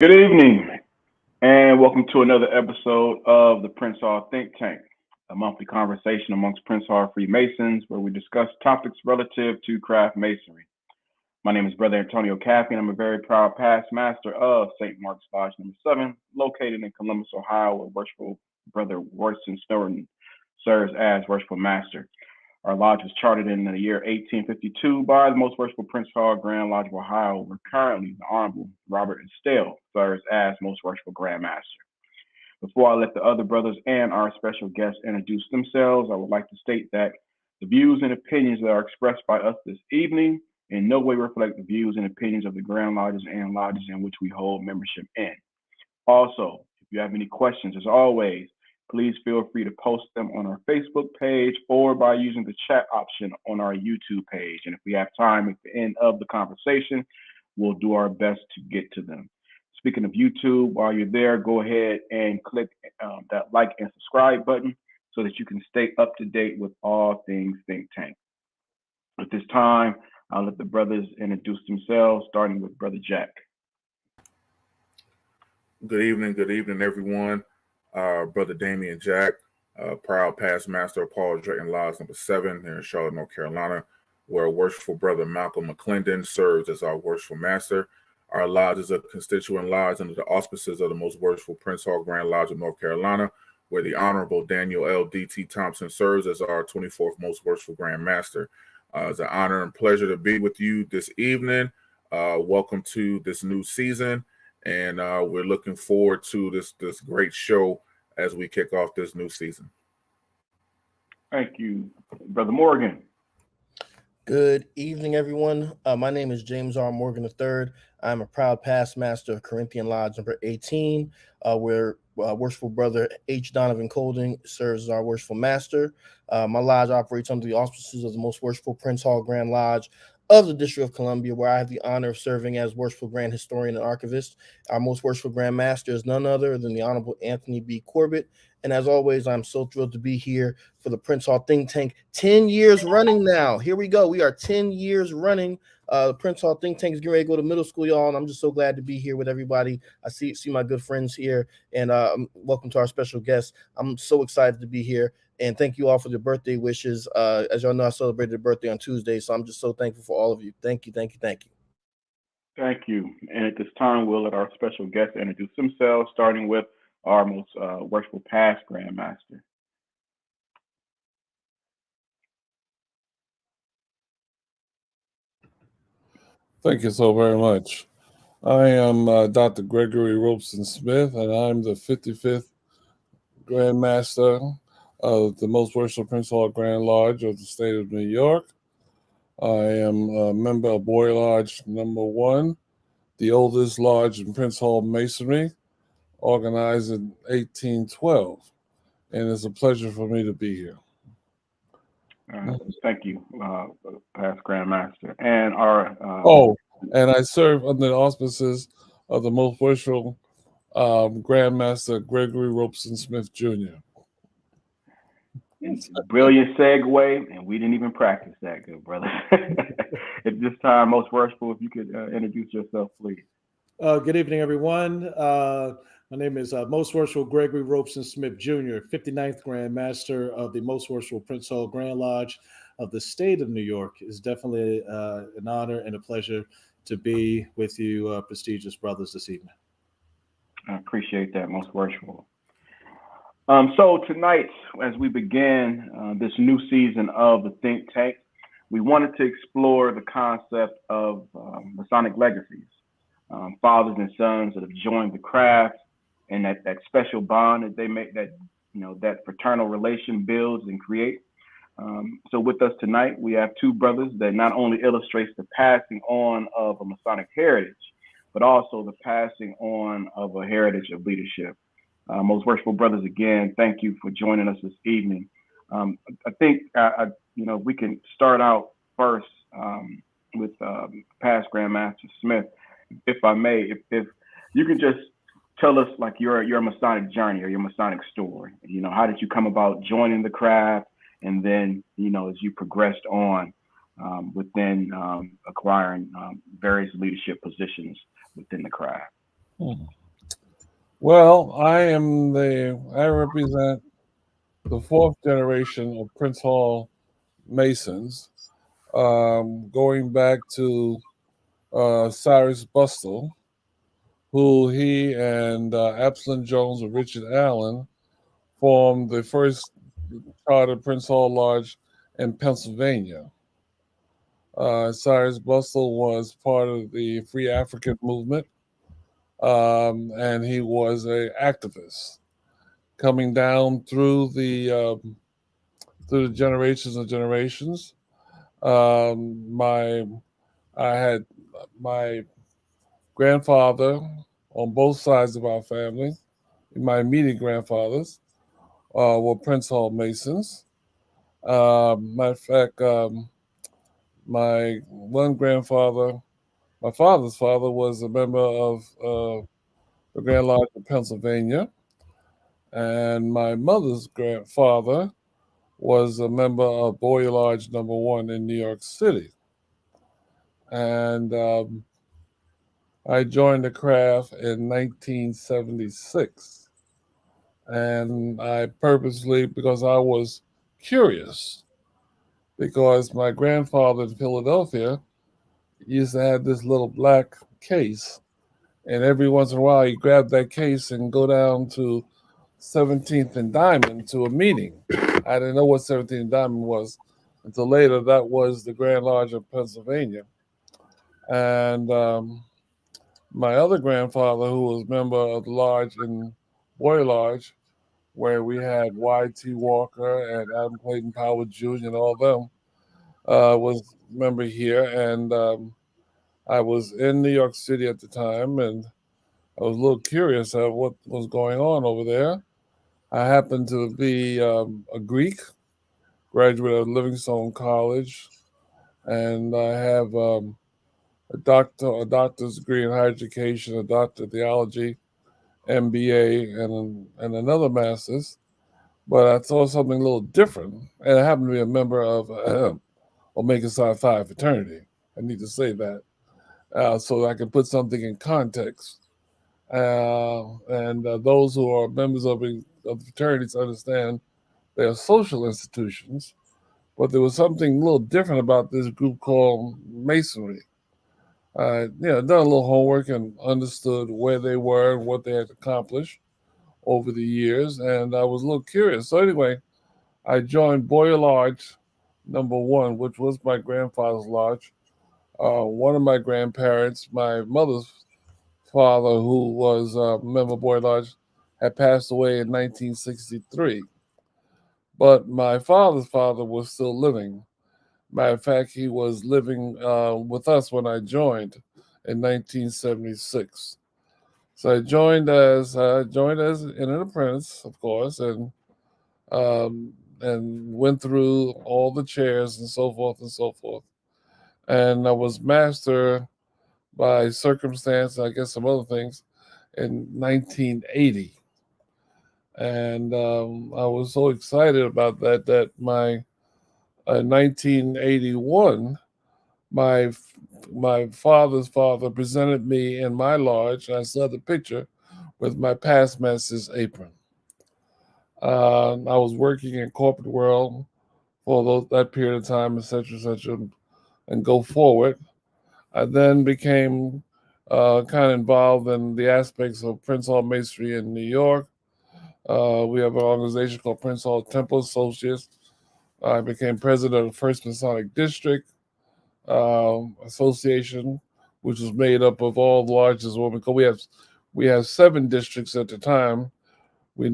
Good evening, and welcome to another episode of the Prince Hall Think Tank, a monthly conversation amongst Prince Hall Freemasons where we discuss topics relative to craft masonry. My name is Brother Antonio Caffey, and I'm a very proud past master of St. Mark's Lodge number 7, located in Columbus, Ohio, where Worshipful Brother Robeson serves as Worshipful Master. Our lodge was chartered in the year 1852 by the Most Worshipful Prince Hall Grand Lodge of Ohio, where currently the Honorable Robert Estelle serves as Most Worshipful Grand Master. Before I let the other brothers and our special guests introduce themselves, I would like to state that the views and opinions that are expressed by us this evening in no way reflect the views and opinions of the Grand Lodges and lodges in which we hold membership in. Also, if you have any questions, as always, please feel free to post them on our Facebook page or by using the chat option on our YouTube page. And if we have time at the end of the conversation, we'll do our best to get to them. Speaking of YouTube, while you're there, go ahead and click that like and subscribe button so that you can stay up to date with all things Think Tank. At this time, I'll let the brothers introduce themselves, starting with Brother Jack. Good evening, everyone. Brother Damian Jack, proud past master of Paul Drayton Lodge number 7 here in Charlotte, North Carolina, where Worshipful Brother Malcolm McClendon serves as our Worshipful Master. Our lodge is a constituent lodge under the auspices of the Most Worshipful Prince Hall Grand Lodge of North Carolina, where the Honorable Daniel L. D.T. Thompson serves as our 24th Most Worshipful Grand Master. It's an honor and pleasure to be with you this evening. Welcome to this new season, and we're looking forward to this great show as we kick off this new season. Thank you, Brother Morgan. Good evening, everyone. My name is James R. Morgan III. I'm a proud past master of Corinthian Lodge number 18, where Worshipful Brother H. Donovan Colding serves as our Worshipful Master. My lodge operates under the auspices of the Most Worshipful Prince Hall Grand Lodge of the District of Columbia, where I have the honor of serving as Worshipful Grand Historian and Archivist. Our Most Worshipful Grand Master is none other than the Honorable Anthony B. Corbett. And as always, I'm so thrilled to be here for the Prince Hall Think Tank. 10 years running now. Here we go. We are 10 years running. The Prince Hall Think Tank is getting ready to go to middle school, y'all, and I'm just so glad to be here with everybody. I see my good friends here, and welcome to our special guests. I'm so excited to be here, and thank you all for the birthday wishes. As y'all know, I celebrated a birthday on Tuesday, so I'm just so thankful for all of you. Thank you. Thank you. And at this time, we'll let our special guests introduce themselves, starting with our most worshipful past Grand Master. Thank you so very much. I am Dr. Gregory Robeson Smith, and I'm the 55th Grand Master of the Most Worshipful Prince Hall Grand Lodge of the state of New York. I am a member of Boy Lodge number 1, the oldest lodge in Prince Hall Masonry, organized in 1812. And it's a pleasure for me to be here. Thank you, past Grand Master. And our and I serve under the auspices of the Most Worshipful Grand Master Gregory Robeson Smith Jr. Brilliant segue, and we didn't even practice that, good brother. At this time, Most Worshipful, if you could introduce yourself, please. Good evening, everyone. My name is Most Worshipful Gregory Robeson Smith Jr., 59th Grand Master of the Most Worshipful Prince Hall Grand Lodge of the state of New York. It's definitely an honor and a pleasure to be with you, prestigious brothers, this evening. I appreciate that, Most Worshipful. So tonight, as we begin this new season of the Think Tank, we wanted to explore the concept of Masonic legacies, fathers and sons that have joined the craft, and that special bond that they make, that that fraternal relation builds and creates. So with us tonight, we have two brothers that not only illustrates the passing on of a Masonic heritage, but also the passing on of a heritage of leadership. Most worshipful brothers, again, thank you for joining us this evening. I think we can start out first with past Grandmaster Smith, if I may. If you can just tell us like your Masonic journey or your Masonic story. How did you come about joining the craft, and then as you progressed on within acquiring various leadership positions within the craft. Hmm. Well, I represent the fourth generation of Prince Hall Masons, going back to Cyrus Bustle, who he and Absalom Jones and Richard Allen formed the first chartered Prince Hall Lodge in Pennsylvania. Cyrus Bustle was part of the Free African movement, and he was an activist coming down through the generations and generations. My I had my grandfather on both sides of our family. My immediate grandfathers were Prince Hall Masons. Matter of fact, my one grandfather, my father's father, was a member of the Grand Lodge of Pennsylvania, and my mother's grandfather was a member of Boy Lodge Number One in New York City. And I joined the craft in 1976. And I purposely, because I was curious, because my grandfather in Philadelphia used to have this little black case. And every once in a while, he'd grab that case and go down to 17th and Diamond to a meeting. I didn't know what 17th and Diamond was until later. That was the Grand Lodge of Pennsylvania. And my other grandfather, who was a member of the lodge in Boy Lodge, where we had Y.T. Walker and Adam Clayton Powell Jr. and all them, was a member here. And I was in New York City at the time, and I was a little curious at what was going on over there. I happened to be a Greek, graduate of Livingstone College, and I have a doctor's degree in higher education, a doctor of theology, MBA, and another master's. But I saw something a little different, and I happen to be a member of Omega Psi Phi fraternity. I need to say that so that I can put something in context. And those who are members of the fraternities understand they are social institutions, but there was something a little different about this group called Masonry. Done a little homework and understood where they were and what they had accomplished over the years, and I was a little curious. So anyway, I joined Boyer Lodge Number One, which was my grandfather's lodge. One of my grandparents, my mother's father, who was a member of Boyer Lodge, had passed away in 1963. But my father's father was still living. Matter of fact, he was living with us when I joined in 1976. So I joined as an apprentice, of course, and went through all the chairs and so forth and so forth. And I was master by circumstance, I guess some other things, in 1980. And I was so excited about that my 1981, my father's father presented me in my lodge. I saw the picture with my past master's apron. I was working in corporate world for that period of time, etc., and go forward. I then became kind of involved in the aspects of Prince Hall Masonry in New York. We have an organization called Prince Hall Temple Associates. I became president of the First Masonic District Association, which was made up of all the lodges. We have 7 districts at the time. We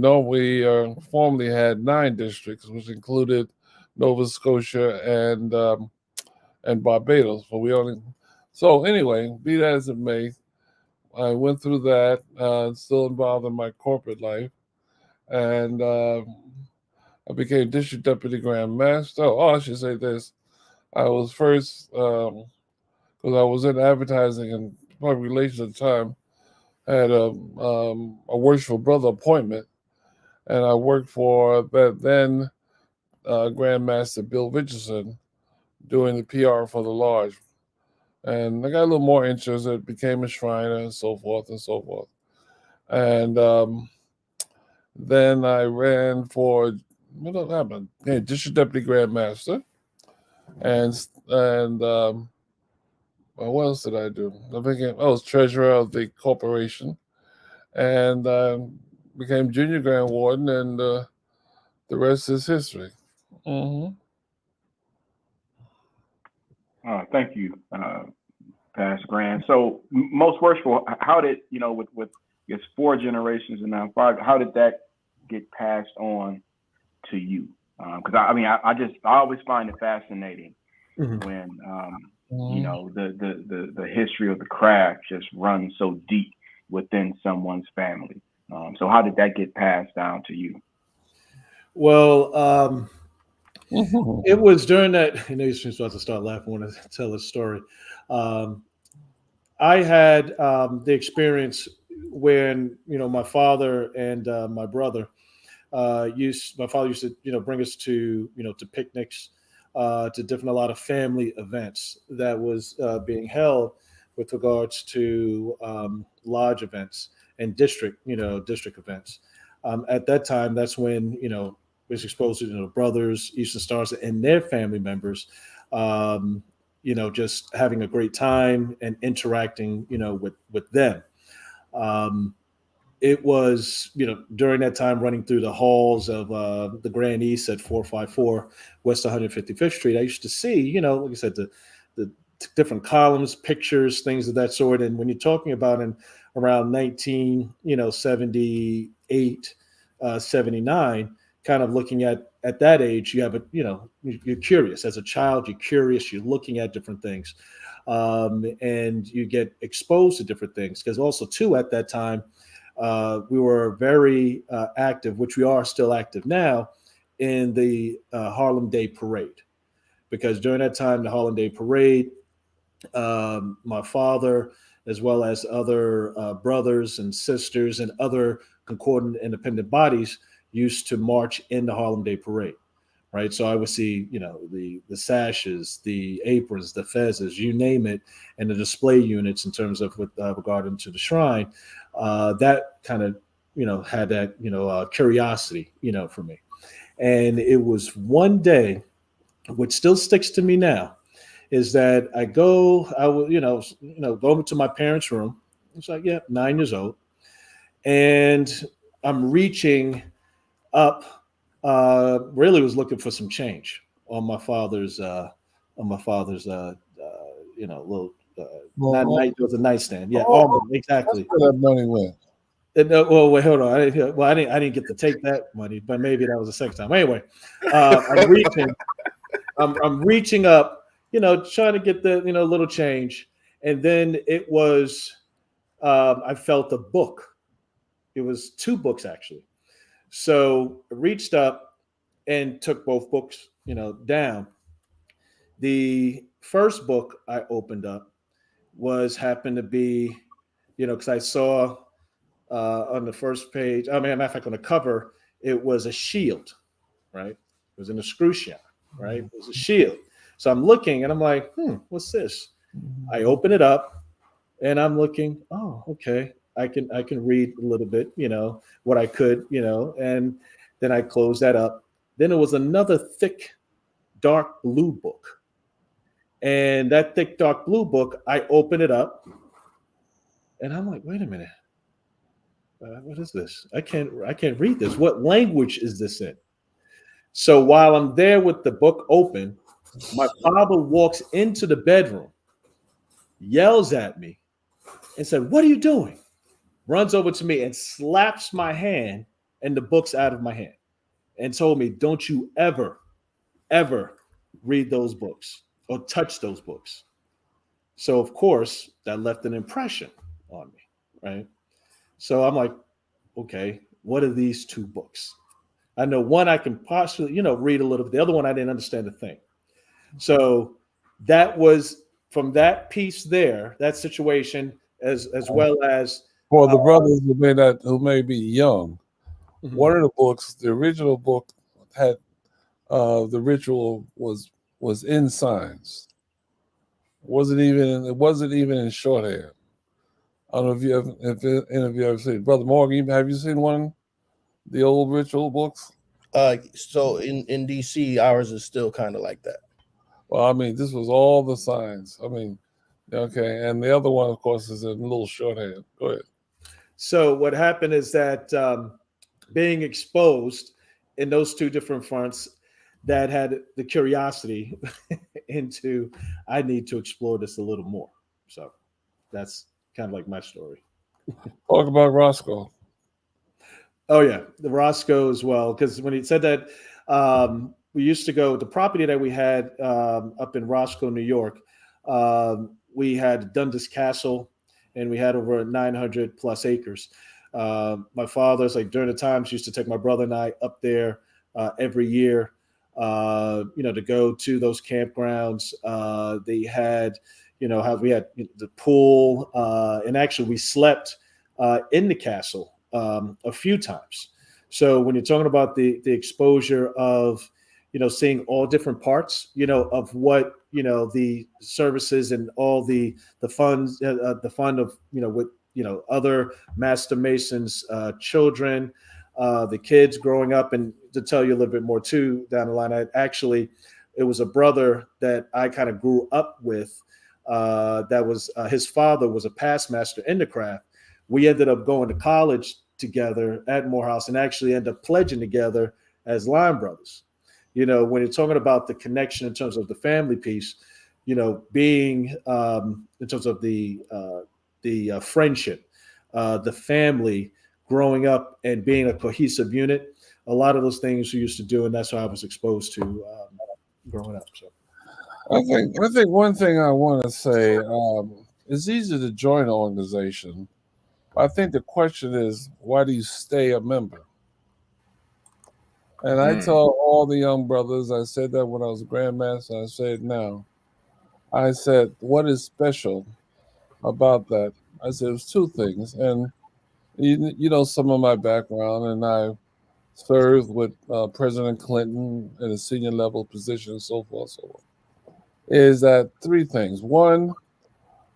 formerly had 9 districts, which included Nova Scotia and Barbados. So anyway, be that as it may, I went through that. Still involved in my corporate life, and I became district deputy grand master. I should say this: I was first because I was in advertising and public relations at the time. I had a worshipful brother appointment, and I worked for that then Grand Master Bill Richardson doing the PR for the lodge. And I got a little more interest. It became a Shriner and so forth and so forth. And then I ran for District Deputy Grand Master. And what else did I do? I was treasurer of the corporation, and became junior grand warden, and the rest is history. Mm-hmm. Thank you, Pastor Grand. So, most worshipful, how did, with I guess 4 generations and now 5, how did that get passed on to you? Because I always find it fascinating when the history of the craft just runs so deep within someone's family. So how did that get passed down to you? Well, it was during that. I know you're supposed to start laughing when I tell this story. I had the experience when my father and my brother my father used to bring us to to picnics, to a lot of family events that was being held with regards to lodge events and district events. At that time, that's when was exposed to brothers, Eastern Stars, and their family members. Just having a great time and interacting, with them. It was, during that time running through the halls of the Grand East at 454 West 155th Street, I used to see, like I said, the different columns, pictures, things of that sort. And when you're talking about in around 1978, 79, kind of looking at that age, you have you're curious. As a child, you're curious, you're looking at different things. And you get exposed to different things. Because also, too, at that time, we were very active, which we are still active now, in the Harlem Day Parade. Because during that time, the Harlem Day Parade, my father, as well as other brothers and sisters and other concordant independent bodies, used to march in the Harlem Day Parade. Right. So I would see, the sashes, the aprons, the fezzes, you name it, and the display units in terms of with regard to the shrine. That kind of, had that, curiosity, for me. And it was one day, which still sticks to me now, is that I would, go to my parents' room. It's like, 9 years old. And I'm reaching up. Really was looking for some change on my father's little not night, it was a nightstand. Yeah, exactly. That's where that money went. Well, wait, hold on. I didn't get to take that money, but maybe that was the second time. Anyway, I'm reaching up, trying to get the little change, and then it was I felt a book. It was 2 books actually. So I reached up and took both books, down. The first book I opened up happened to be, because I saw on the first page, matter of fact, on the cover, it was a shield, right? It was an escutcheon, right? It was a shield. So I'm looking and I'm like, what's this? I open it up and I'm looking, oh, okay. I can read a little bit, what I could, and then I closed that up. Then it was another thick, dark blue book. And that thick, dark blue book, I open it up and I'm like, wait a minute. What is this? I can't read this. What language is this in? So while I'm there with the book open, my father walks into the bedroom, yells at me, and said, "What are you doing?" Runs over to me and slaps my hand and the books out of my hand and told me, "Don't you ever, ever read those books or touch those books." So, of course, that left an impression on me, right? So I'm like, okay, what are these 2 books? I know one I can possibly, read a little bit. The other one I didn't understand a thing. So that was from that piece there, that situation, as well as for the brothers who may be young. Mm-hmm. One of the books, the original book, had the ritual was in signs. It wasn't even in shorthand. I don't know if any of you ever seen Brother Morgan. Have you seen one of the old ritual books? So in DC, ours is still kind of like that. Well, I mean, this was all the signs. I mean, okay. And the other one, of course, is in a little shorthand. Go ahead. So what happened is that being exposed in those two different fronts, that had the curiosity into, I need to explore this a little more. So that's kind of like my story. Talk about Roscoe. Oh yeah, the Roscoe as well. Because when he said that, we used to go, the property that we had up in Roscoe, New York. We had Dundas Castle, and we had over 900 plus acres. My father's like during the times used to take my brother and I up there every year, to go to those campgrounds. They had, how we had the pool, and actually we slept in the castle a few times. So when you're talking about the exposure of, seeing all different parts, of what, the services and all the funds, the fund of, with, other Master Masons, children, the kids growing up. And to tell you a little bit more too, down the line, it was a brother that I kind of grew up with. That was his father was a past master in the craft. We ended up going to college together at Morehouse and actually ended up pledging together as line brothers. When you're talking about the connection in terms of the family piece, being in terms of the friendship, the family growing up and being a cohesive unit, a lot of those things we used to do, and that's how I was exposed to growing up. So I think one thing I want to say, it's easy to join an organization. I think the question is, why do you stay a member? And I tell all the young brothers, I said that when I was a grandmaster, I say it now. I said, what is special about that? I said, it was two things. And you know some of my background, and I served with President Clinton in a senior level position and so forth, so on. Is that three things. One,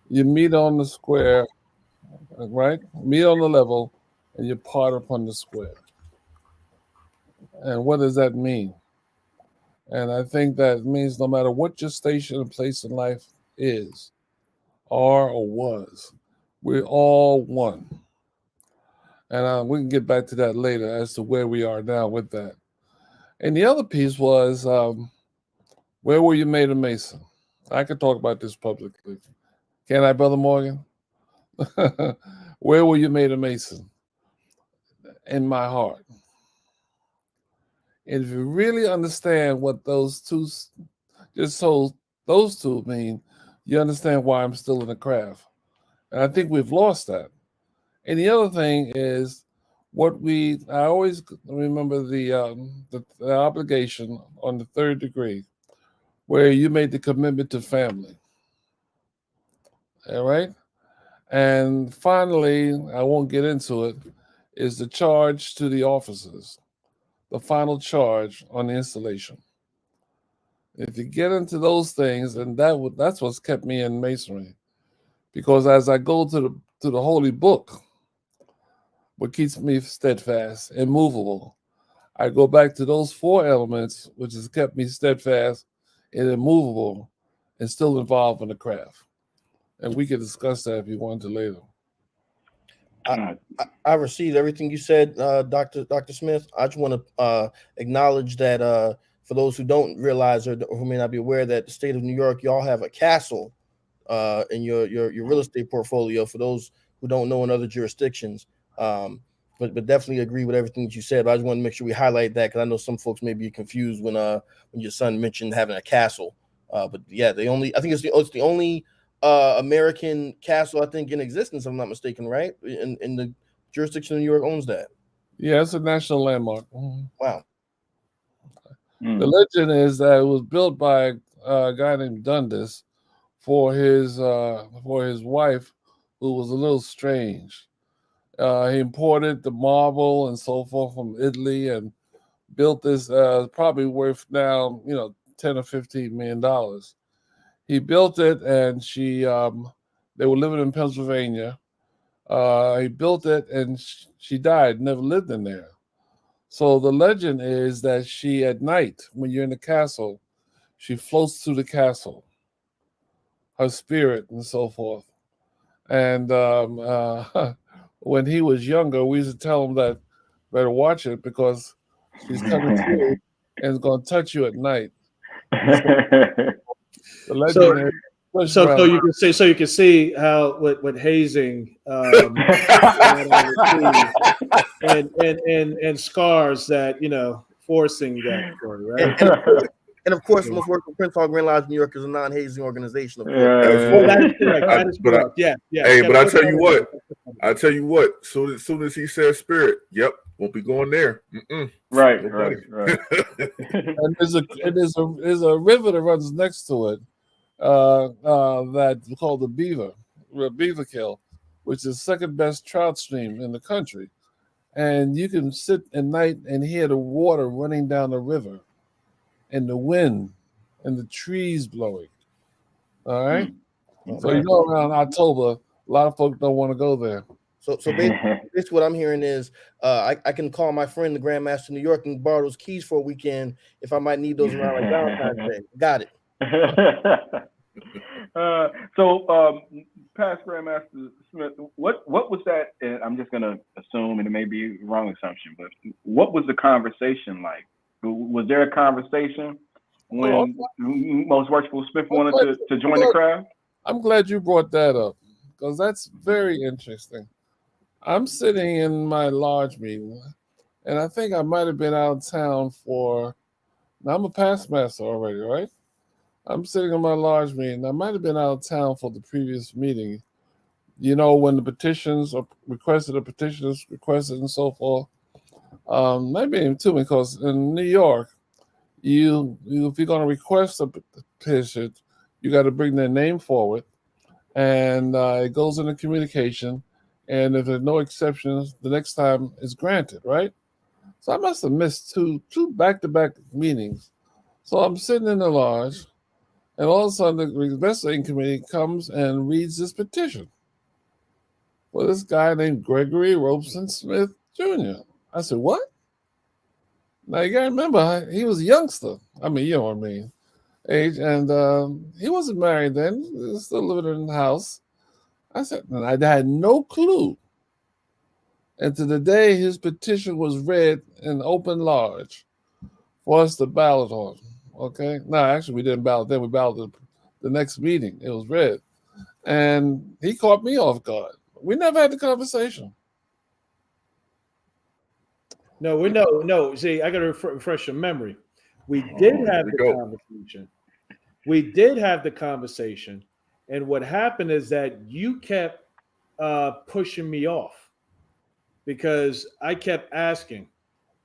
you meet on the square, right? Meet on the level, and you part upon the square. And what does that mean? And I think that means no matter what your station and place in life is, are or was, we're all one. And we can get back to that later as to where we are now with that. And the other piece was, where were you made a Mason? I could talk about this publicly. Can I, Brother Morgan? Where were you made a Mason? In my heart. And if you really understand what those two mean, you understand why I'm still in the craft. And I think we've lost that. And the other thing is I always remember the obligation on the third degree where you made the commitment to family. All right? And finally, I won't get into it, is the charge to the officers, the final charge on the installation. If you get into those things, and that's what's kept me in Masonry. Because as I go to the Holy Book, what keeps me steadfast, immovable, I go back to those four elements, which has kept me steadfast and immovable and still involved in the craft. And we can discuss that if you want to later. I received everything you said, Dr. Smith. I just want to acknowledge that for those who don't realize or who may not be aware that the state of New York, y'all have a castle in your real estate portfolio. For those who don't know in other jurisdictions, but definitely agree with everything that you said. But I just want to make sure we highlight that because I know some folks may be confused when your son mentioned having a castle. But yeah, I think it's the only American castle I think in existence, if I'm not mistaken, right? In the jurisdiction of New York owns that. Yeah, it's a national landmark. Wow. The legend is that it was built by a guy named Dundas for his wife, who was a little strange. He imported the marble and so forth from Italy and built this, probably worth now, $10 or $15 million. He built it, and they were living in Pennsylvania, He built it, and she died, never lived in there. So the legend is that she, at night, when you're in the castle, she floats through the castle, her spirit and so forth. And when he was younger, we used to tell him that better watch it because she's coming through and is going to touch you at night. The legend is So you can see how with hazing and scars that forcing that story, right? And of course, most worshipful Prince Hall Grand Lodge New York is a non-hazing organization. Of course. That is correct. That is correct. Yeah. Hey, but I tell you what. Soon as he says spirit, yep, won't be going there. Right. And there's a river that runs next to it that's called the Beaverkill, which is the second best trout stream in the country. And you can sit at night and hear the water running down the river, and the wind, and the trees blowing. All right. So around October, a lot of folks don't want to go there. So basically, what I'm hearing is I can call my friend, the Grandmaster of New York, and borrow those keys for a weekend if I might need those around like Valentine's Day. Got it. So, past Grandmaster Smith, what was that? And I'm just gonna assume, and it may be a wrong assumption, but what was the conversation like? Was there a conversation when Most Worshipful Smith wanted to join the craft? I'm glad you brought that up because that's very interesting. I'm sitting in my lodge meeting, and I think I might have been out of town now I'm a past master already, right? I'm sitting in my lodge meeting. I might have been out of town for the previous meeting. When the petitions are requested, the petitioners requested and so forth. Maybe even too, because in New York, if you're going to request a petition, you got to bring their name forward, and it goes into communication. And if there's no exceptions, the next time it's granted, right? So I must have missed two back-to-back meetings. So I'm sitting in the lodge, and all of a sudden the investigating committee comes and reads this petition for this guy named Gregory Robeson Smith Jr. I said, what? Now you gotta remember, he was a youngster. I mean, you know what I mean, age, and he wasn't married then. He was still living in the house. I said, and I had no clue. And to the day his petition was read in open lodge for us to ballot on. Okay, no, actually we didn't ballot then. We balloted the next meeting. It was read, and he caught me off guard. We never had the conversation. No. See, I got to refresh your memory. We did have the conversation. We did have the conversation, and what happened is that you kept pushing me off because I kept asking.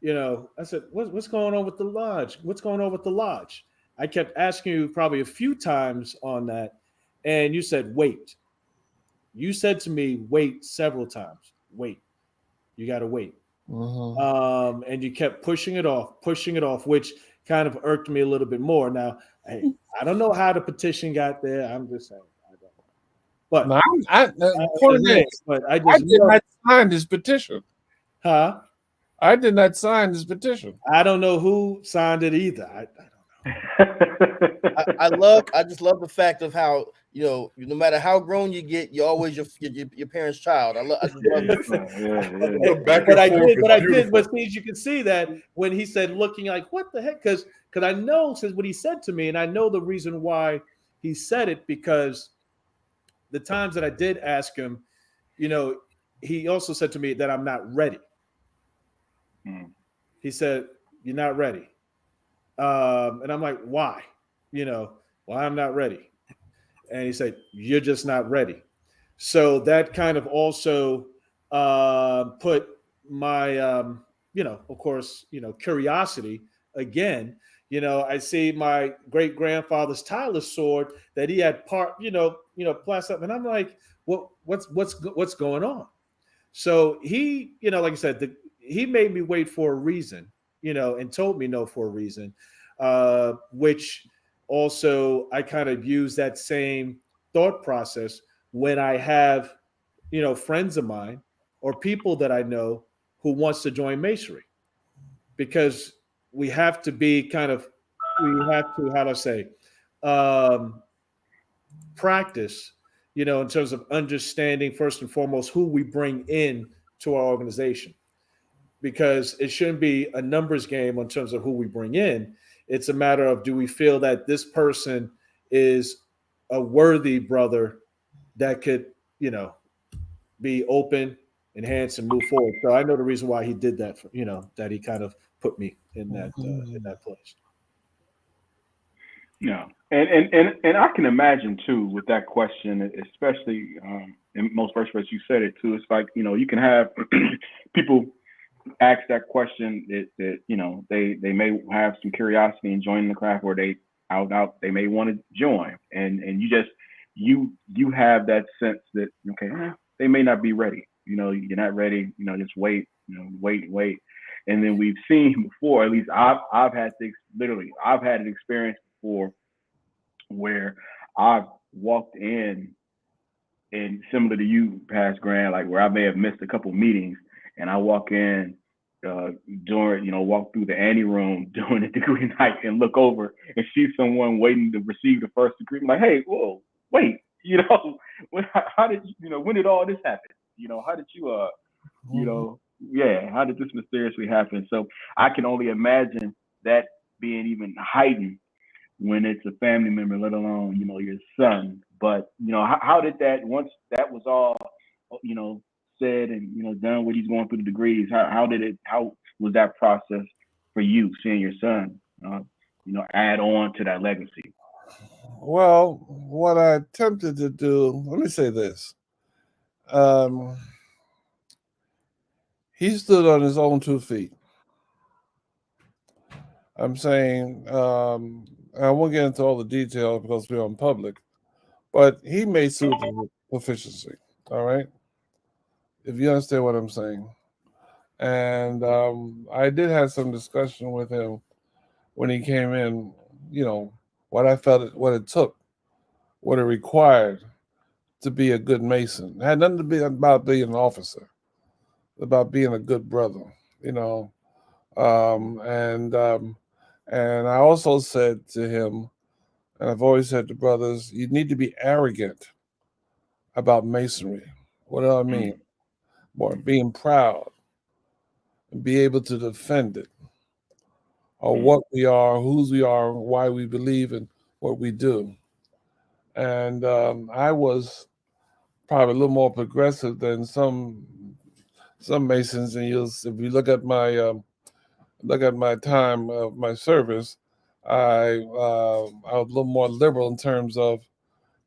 I said, "What's going on with the lodge? What's going on with the lodge?" I kept asking you probably a few times on that, and you said, "Wait." You said to me, "Wait," several times. Wait. You got to wait. Mm-hmm. And you kept pushing it off, which kind of irked me a little bit more. Now, I don't know how the petition got there. I'm just saying, I don't know. But no, I did not sign this petition. Huh? I did not sign this petition. I don't know who signed it either. I don't know. I just love the fact of how no matter how grown you get, you're always your parents' child. I just love it. But see, you can see that when he said looking like what the heck, because I know since what he said to me, and I know the reason why he said it, because the times that I did ask him, he also said to me that I'm not ready. He said, "You're not ready." And I'm like, why? Why I'm not ready? And he said, "You're just not ready." So that kind of also put my, of course, curiosity again. I see my great grandfather's tireless sword that he had plastered up, and I'm like, what's going on? So he, like I said, he made me wait for a reason, and told me no for a reason, which also I kind of use that same thought process when I have, friends of mine or people that I know who wants to join Masonry, because we have to be how do I say, practice, in terms of understanding first and foremost who we bring in to our organization, because it shouldn't be a numbers game in terms of who we bring in. It's a matter of, do we feel that this person is a worthy brother that could, be open, enhance, and move forward. So I know the reason why he did that. That he kind of put me in that place. Yeah, and I can imagine too with that question, especially and most first you said it too. It's like you can have people ask that question that they may have some curiosity in joining the craft, or they they may want to join, and you have that sense that they may not be ready. You're not ready. Just wait. Wait. And then we've seen before. At least I've had an experience before where I've walked in, and similar to you, past Grant, like where I may have missed a couple meetings, and I walk in walk through the ante room during the degree night and look over and see someone waiting to receive the first degree. I'm like, hey, whoa, wait, how did when did all this happen? How did you how did this mysteriously happen? So I can only imagine that being even heightened when it's a family member, let alone your son. But how did that, once that was all said and done, what he's going through the degrees, how was that process for you, seeing your son add on to that legacy? Well, what I attempted to do, let me say this. He stood on his own 2 feet. I'm saying, I won't get into all the details because we're on public, but he made suitable proficiency. All right. If you understand what I'm saying. And I did have some discussion with him when he came in, what I felt, what it took, what it required to be a good Mason. It had nothing to be about being an officer, about being a good brother, and I also said to him, and I've always said to brothers, you need to be arrogant about Masonry. What do I mean? More being proud and be able to defend it, or what we are, whose we are, why we believe in what we do. And I was probably a little more progressive than some Masons. And if you look at my time of my service, I was a little more liberal in terms of,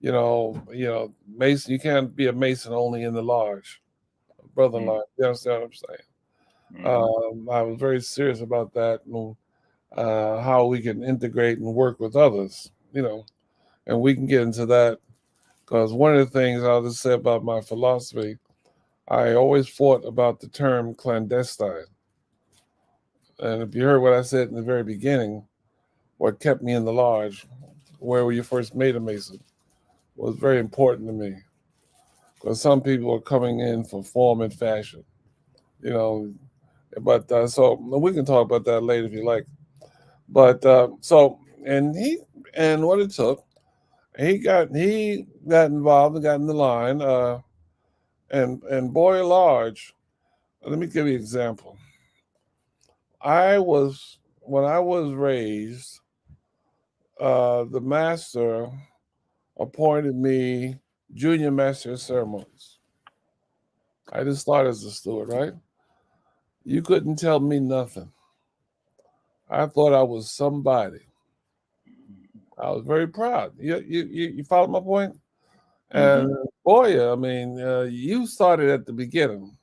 Mason. You can't be a Mason only in the lodge, brother-in-law. You understand what I'm saying? I was very serious about that, and how we can integrate and work with others, and we can get into that, because one of the things I'll just say about my philosophy, I always fought about the term clandestine. And if you heard what I said in the very beginning, what kept me in the lodge, where you first made a Mason, was very important to me. Because some people are coming in for form and fashion, But so we can talk about that later if you like. But and what it took, he got involved and got in the line, and boy large. Let me give you an example. When I was raised, the master appointed me junior master of ceremonies. I just started as a steward, right? You couldn't tell me nothing. I thought I was somebody. I was very proud. You follow my point? And boy, I mean, you started at the beginning,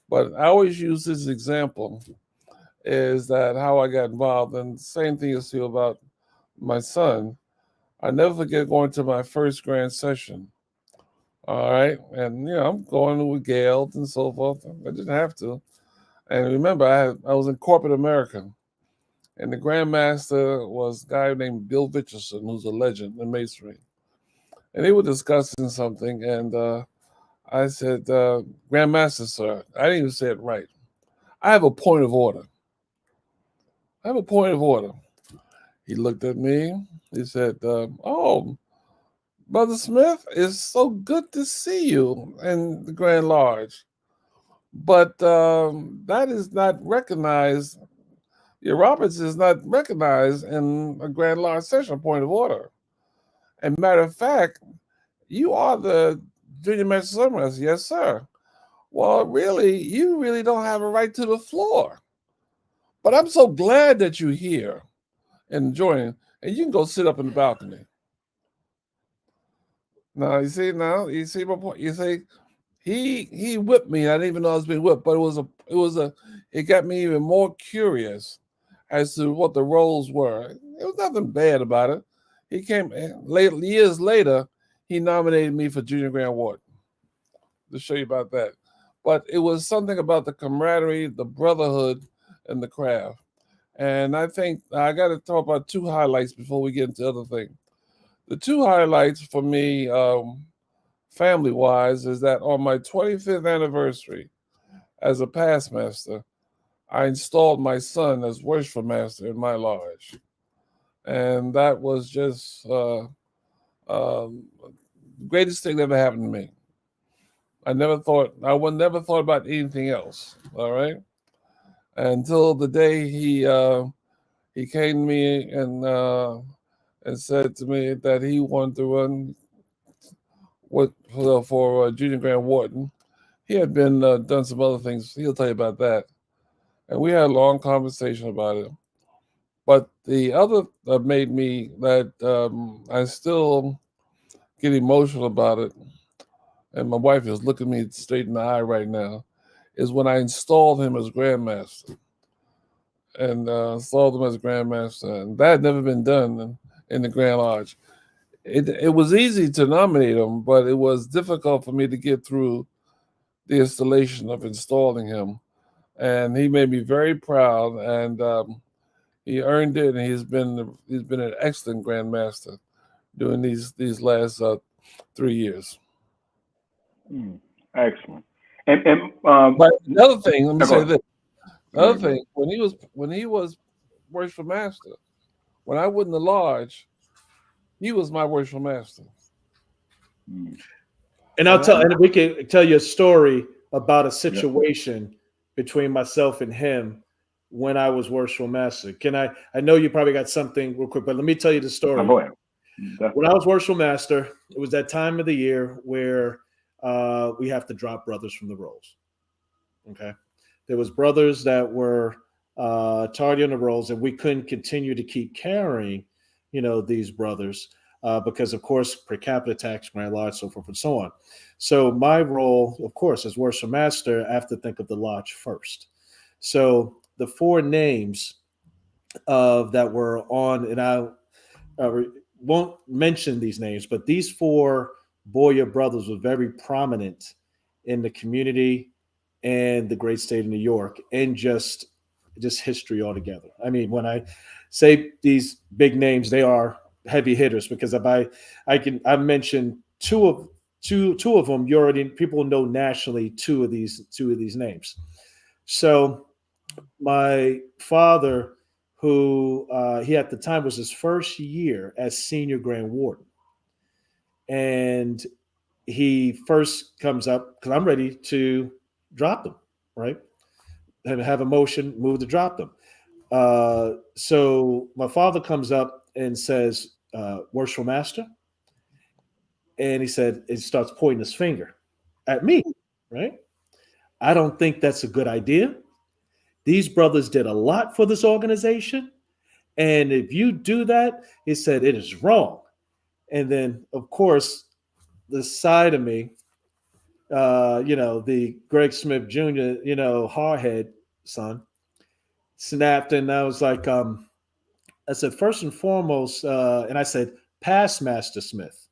but I always use this example, is that how I got involved. And the same thing you see about my son. I never forget going to my first grand session. All right. And, I'm going with Gales and so forth. I didn't have to. And remember, I was in corporate America. And the Grand Master was a guy named Bill Richardson, who's a legend in Masonry. And they were discussing something. And I said, Grandmaster, sir, I didn't even say it right. I have a point of order. I have a point of order. He looked at me. He said, oh, Brother Smith, it's so good to see you in the Grand Lodge. But that is not recognized. Your Roberts is not recognized in a Grand Lodge session point of order. And matter of fact, you are the Junior Master Summers. Yes, sir. Well, really, you really don't have a right to the floor. But I'm so glad that you're here and enjoying, and you can go sit up in the balcony. Now you see my point. You see, he whipped me. I didn't even know I was being whipped, but it got me even more curious as to what the roles were. There was nothing bad about it. He came years later. He nominated me for Junior Grand Warden. To show you about that, but it was something about the camaraderie, the brotherhood, and the craft. And I think I got to talk about two highlights before we get into other things. The two highlights for me, family-wise, is that on my 25th anniversary as a past master, I installed my son as worshipful master in my lodge. And that was just the greatest thing that ever happened to me. I never thought about anything else. All right. Until the day he came to me and said to me that he wanted to run for Junior Grand Warden. He had been done some other things. He'll tell you about that. And we had a long conversation about it. But the other that made me that I still get emotional about it, and my wife is looking me straight in the eye right now, is when I installed him as Grandmaster. And installed him as Grandmaster. And that had never been done in the Grand Lodge. It was easy to nominate him, but it was difficult for me to get through the installation of installing him. And he made me very proud, and he earned it, and he's been an excellent Grandmaster during these last 3 years. Excellent. But another thing, let me say this. Another Right. thing, when he was worshipful master, when I was in the lodge, he was my worshipful master. And we can tell you a story about a situation between myself and him when I was worshipful master. I know you probably got something real quick, but let me tell you the story. Go ahead. When I was worshipful master, it was that time of the year where we have to drop brothers from the rolls. Okay. There was brothers that were tardy on the rolls, and we couldn't continue to keep carrying, these brothers because, of course, per capita tax, Grand Lodge, so forth and so on. So my role, of course, as worship master, I have to think of the lodge first. So the four names that were on, and I won't mention these names, but these four Boyer brothers were very prominent in the community and the great state of New York, and just history altogether. I mean, when I say these big names, they are heavy hitters, because if I mentioned two of them, people know nationally two of these names. So my father, who he at the time was his first year as senior Grand Warden, and he first comes up because I'm ready to drop them, right? And have a motion, move to drop them. So my father comes up and says, "Worshipful Master," and he starts pointing his finger at me, right? I don't think that's a good idea. These brothers did a lot for this organization, and if you do that, he said, it is wrong. And then, of course, the side of me, the Greg Smith Jr., hardhead son, snapped, and I was like, I said, first and foremost, and I said, past Master Smith.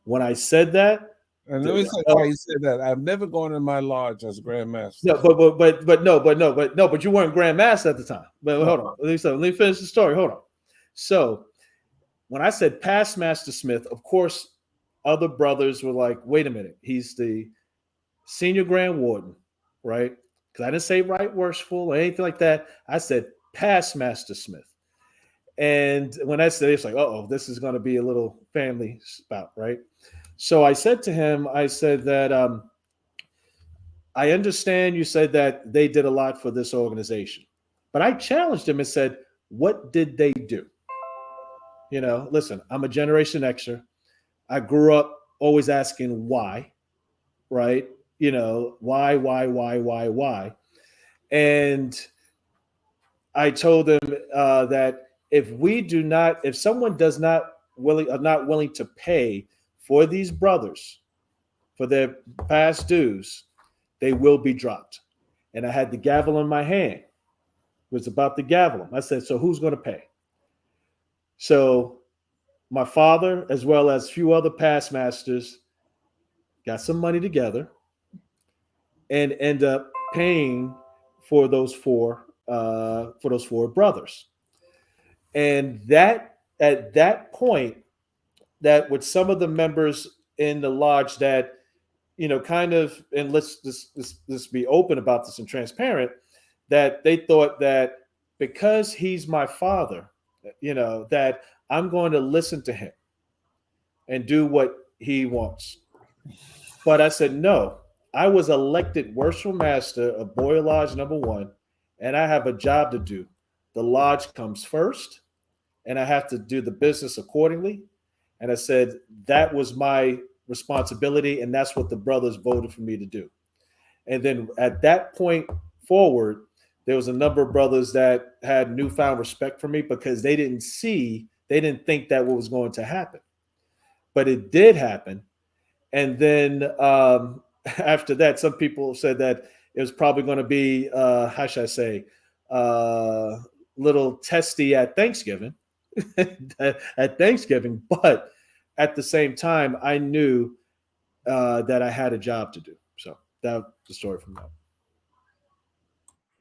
When I said that, and let me say why you said that. I've never gone in my lodge as Grand Master. No, but you weren't Grand Master at the time. But hold on, let me finish the story. Hold on. So when I said past Master Smith, of course, other brothers were like, wait a minute, he's the Senior Grand Warden, right? Because I didn't say right worshipful or anything like that. I said past Master Smith. And when I said it, it's like, oh, this is going to be a little family spout, right? So I said to him, I said that I understand you said that they did a lot for this organization, but I challenged him and said, what did they do? You know, listen, I'm a Generation Xer. I grew up always asking why, right? You know, why? And I told them that if someone does not are not willing to pay for these brothers for their past dues, they will be dropped. And I had the gavel in my hand. It was about to gavel them. I said, so who's going to pay? So my father, as well as a few other past masters, got some money together and end up paying for those four brothers. And that at that point, that with some of the members in the lodge that, you know, kind of, and let's be open about this and transparent, that they thought that because he's my father, you know, that I'm going to listen to him and do what he wants. But I said, no, I was elected worshipful master of Boyer Lodge number 1, and I have a job to do. The lodge comes first, and I have to do the business accordingly. And I said, that was my responsibility, and that's what the brothers voted for me to do. And then at that point forward, there was a number of brothers that had newfound respect for me because they didn't think that what was going to happen. But it did happen. And then after that, some people said that it was probably going to be, how should I say, little testy at Thanksgiving. At Thanksgiving, but at the same time, I knew that I had a job to do. So that's the story from that.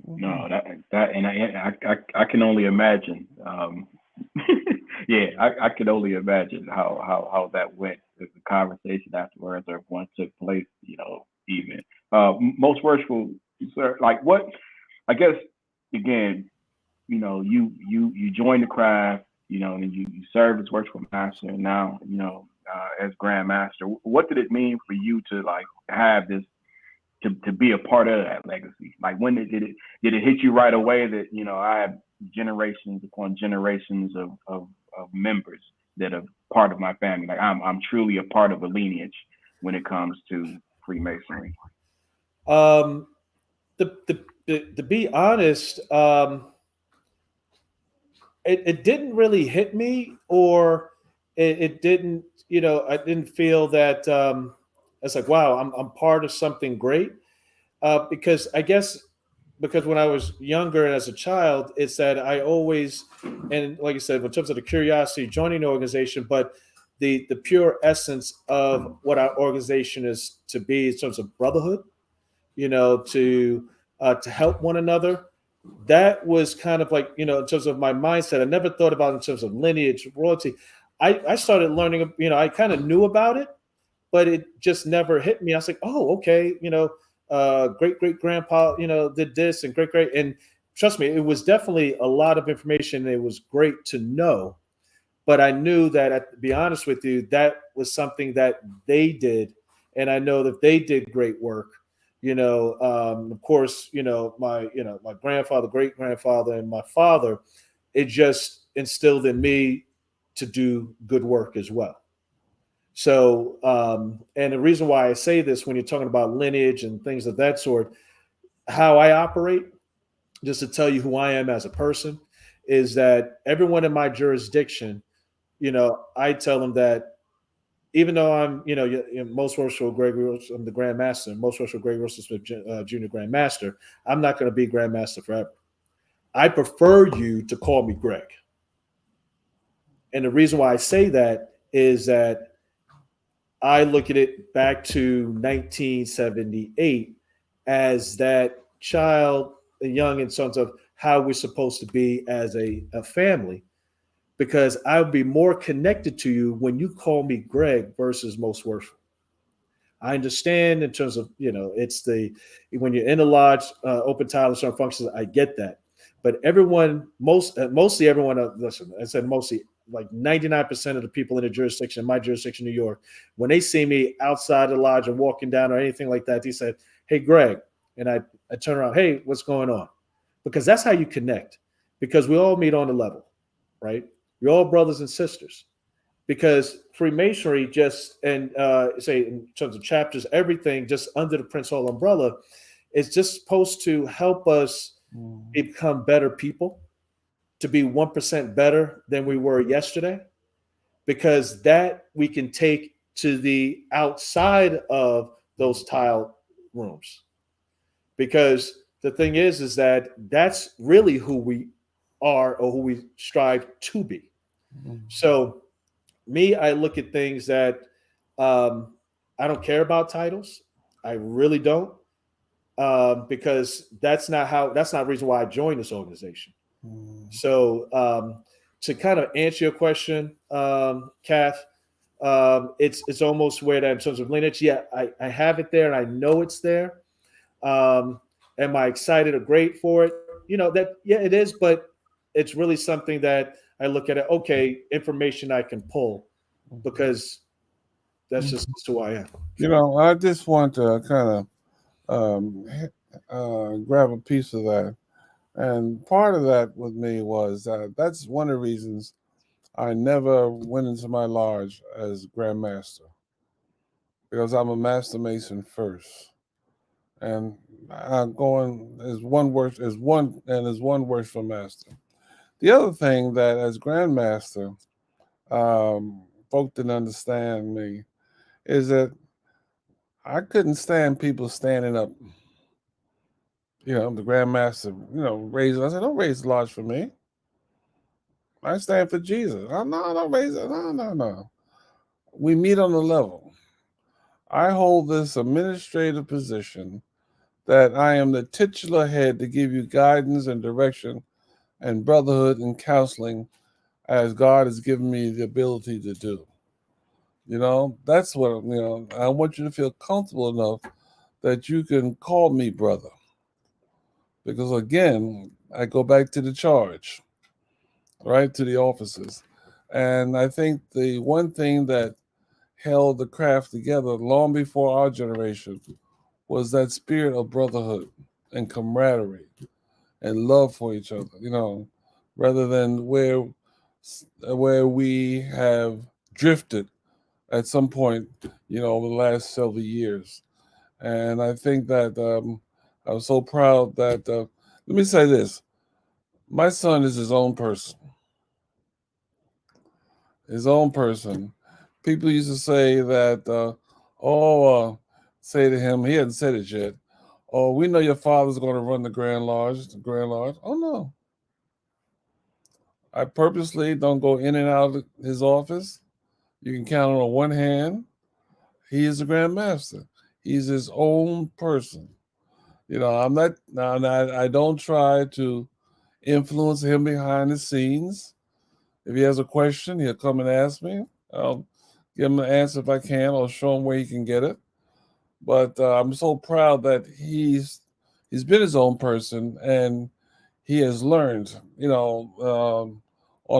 No, that and I can only imagine. Yeah, I can only imagine how that went. The conversation afterwards, or what took place. You know, even most worshipful, sir. Like what? I guess again, you know, you join the craft. You know, and you serve as worshipful master, and now you know as grand master. What did it mean for you to like have this? To be a part of that legacy? Like when did it hit you right away that, you know, I have generations upon generations of members that are part of my family? Like I'm truly a part of a lineage when it comes to Freemasonry. To be honest, it didn't really hit me, or it didn't, you know, I didn't feel that it's like, wow, I'm part of something great. Because I guess because when I was younger and as a child, it's that I always, and like I said, in terms of the curiosity joining the organization, but the pure essence of what our organization is to be in terms of brotherhood, you know, to help one another. That was kind of like, you know, in terms of my mindset. I never thought about it in terms of lineage, royalty. I started learning, you know, I kind of knew about it, but it just never hit me. I was like, oh, okay, you know, great grandpa, you know, did this, and great, and trust me, it was definitely a lot of information. It was great to know, but I knew that, to be honest with you, that was something that they did, and I know that they did great work. You know, of course, you know, my grandfather, great grandfather, and my father, it just instilled in me to do good work as well. So, and the reason why I say this when you're talking about lineage and things of that sort, how I operate, just to tell you who I am as a person, is that everyone in my jurisdiction, you know, I tell them that even though I'm, you know, most worshipful Gregory, I'm the Grand Master, most worshipful Gregory Smith Junior Grand Master, I'm not going to be Grand Master forever. I prefer you to call me Greg. And the reason why I say that is that I look at it back to 1978 as that child, young in terms of how we're supposed to be as a family, because I'll be more connected to you when you call me Greg versus most worshipful. I understand in terms of, it's when you're in the lodge, open title, certain functions, I get that. But everyone, mostly everyone, listen, I said mostly, like 99% of the people in the jurisdiction, my jurisdiction, New York, when they see me outside the lodge or walking down or anything like that, they said, "Hey, Greg," and I turn around, "Hey, what's going on?" Because that's how you connect. Because we all meet on the level, right? We're all brothers and sisters. Because Freemasonry say in terms of chapters, everything just under the Prince Hall umbrella is just supposed to help us become better people, to be 1% better than we were yesterday, because that we can take to the outside of those tile rooms. Because the thing is that that's really who we are or who we strive to be. So me, I look at things that I don't care about titles. I really don't, because that's not the reason why I joined this organization. So to kind of answer your question, Kath, it's almost where that in terms of lineage, yeah, I have it there and I know it's there. Am I excited or great for it? It is, but it's really something that I look at it, okay, information I can pull, because that's just who I am. I just want to kind of grab a piece of that. And part of that with me was that's one of the reasons I never went into my lodge as Grand Master, because I'm a Master Mason first. And I'm going as one worshipful master. The other thing that as Grand Master, folk didn't understand me, is that I couldn't stand people standing up. The Grand Master, raise. I said, "Don't raise the lodge for me. I stand for Jesus." "Oh, no, don't raise it. No. We meet on the level. I hold this administrative position that I am the titular head to give you guidance and direction and brotherhood and counseling as God has given me the ability to do. That's what, I want you to feel comfortable enough that you can call me brother. Because again, I go back to the charge, right, to the officers. And I think the one thing that held the craft together long before our generation was that spirit of brotherhood and camaraderie and love for each other, rather than where we have drifted at some point, over the last several years. And I think that I'm so proud that, let me say this, my son is his own person. People used to say that, say to him, he hadn't said it yet, "Oh, we know your father's going to run the Grand Lodge. Oh, no. I purposely don't go in and out of his office. You can count on one hand. He is the Grand Master. He's his own person. I'm not, I don't try to influence him behind the scenes. If he has a question, he'll come and ask me. I'll give him an answer if I can. I'll show him where he can get it. But I'm so proud that he's been his own person and he has learned, on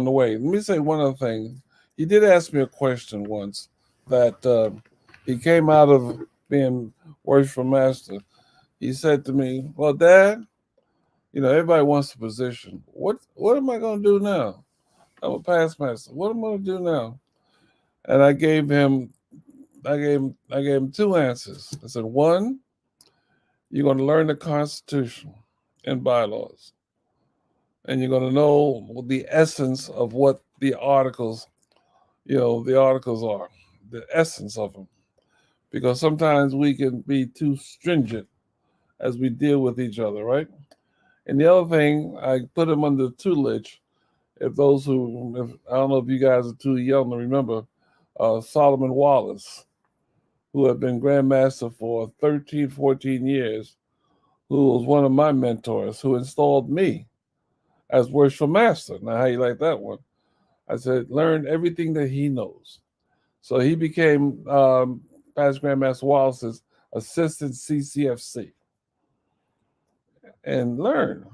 the way. Let me say one other thing. He did ask me a question once that he came out of being worshipful master. He said to me, "Well, Dad, everybody wants a position. What am I going to do now? I'm a past master. What am I going to do now?" And I gave him two answers. I said, one, you're going to learn the Constitution and bylaws, and you're going to know the essence of what the articles are, the essence of them, because sometimes we can be too stringent as we deal with each other, right? And the other thing, I put him under tutelage. I don't know if you guys are too young to remember Solomon Wallace, who had been Grand Master for 13, 14 years, who was one of my mentors, who installed me as Worshipful Master. Now, how you like that one? I said, learn everything that he knows. So he became Past Grandmaster Wallace's assistant CCFC, and learn.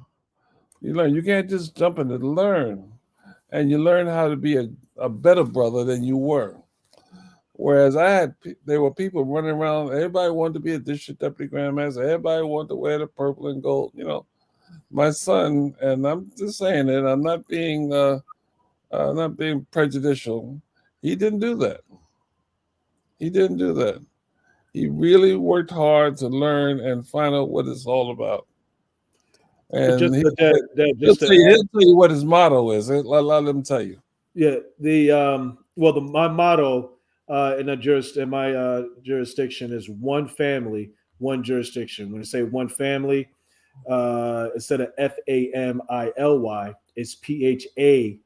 You learn. You can't just jump into learn, and you learn how to be a better brother than you were. Whereas there were people running around. Everybody wanted to be a district deputy grandmaster. Everybody wanted to wear the purple and gold. My son, and I'm just saying it. I'm not being prejudicial. He didn't do that. He didn't do that. He really worked hard to learn and find out what it's all about. And he'll tell you what his motto is. Let him tell you. Yeah, my motto in my jurisdiction is one family, one jurisdiction. When I say one family, instead of FAMILY, it's PHAMILY.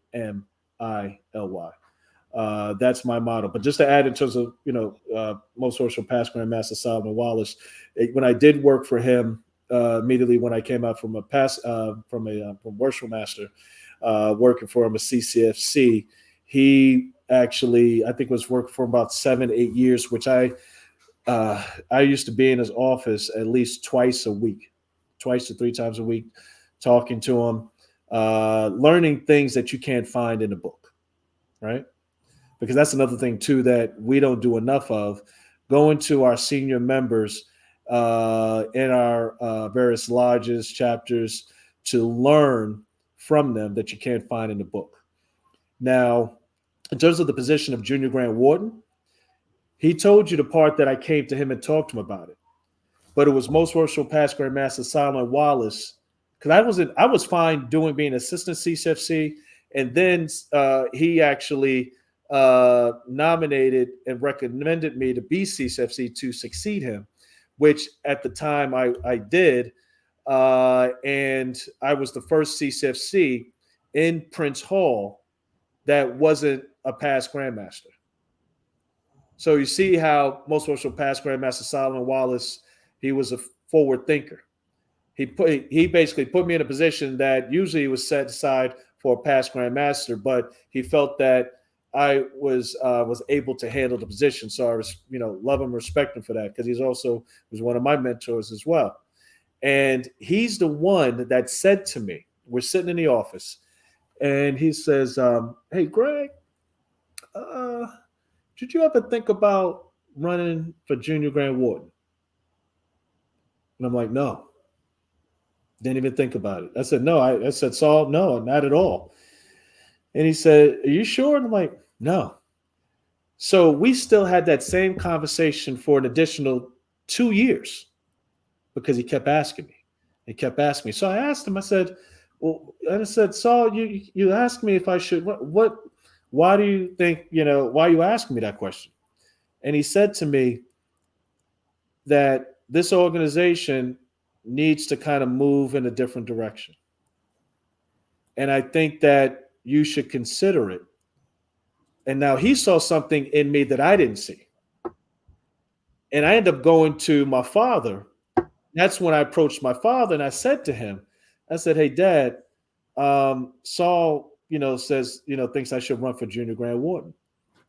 That's my motto. But just to add in terms of Most Worshipful Past Grandmaster Solomon Wallace, when I did work for him immediately when I came out from from Worshipful Master, working for him a CCFC, he actually I think was working for about 7-8 years, which I used to be in his office at least twice to 3 times a week, talking to him, learning things that you can't find in a book, right? Because that's another thing too that we don't do enough of. Going to our senior members in our various lodges, chapters, to learn from them that you can't find in the book. Now, in terms of the position of Junior Grand Warden, he told you the part that I came to him and talked to him about it. But it was Most Worshipful Past Grandmaster Solomon Wallace, because I was fine being assistant CCFC, and then he actually nominated and recommended me to be CCFC to succeed him, which at the time I did, and I was the first CCFC in Prince Hall that wasn't a past Grandmaster. So you see how Most Worshipful Past Grandmaster Solomon Wallace, he was a forward thinker. He basically put me in a position that usually was set aside for a past Grandmaster, but he felt that I was able to handle the position. So I love him, respect him for that, because he's also was one of my mentors as well. And he's the one that said to me, we're sitting in the office, and he says, hey, Greg, did you ever think about running for Junior Grand Warden? And I'm like, no. Didn't even think about it. I said, no. I said, Saul, no, not at all. And he said, are you sure? And I'm like, no. So we still had that same conversation for an additional 2 years because he kept asking me. He kept asking me. So I asked him, I said, well, and I said, Saul, you asked me if I should, why do you think, why are you asking me that question? And he said to me that this organization needs to kind of move in a different direction. And I think that you should consider it. And now he saw something in me that I didn't see. And I ended up going to my father. That's when I approached my father and I said to him, I said, hey, Dad, Saul, says, thinks I should run for Junior Grand Warden.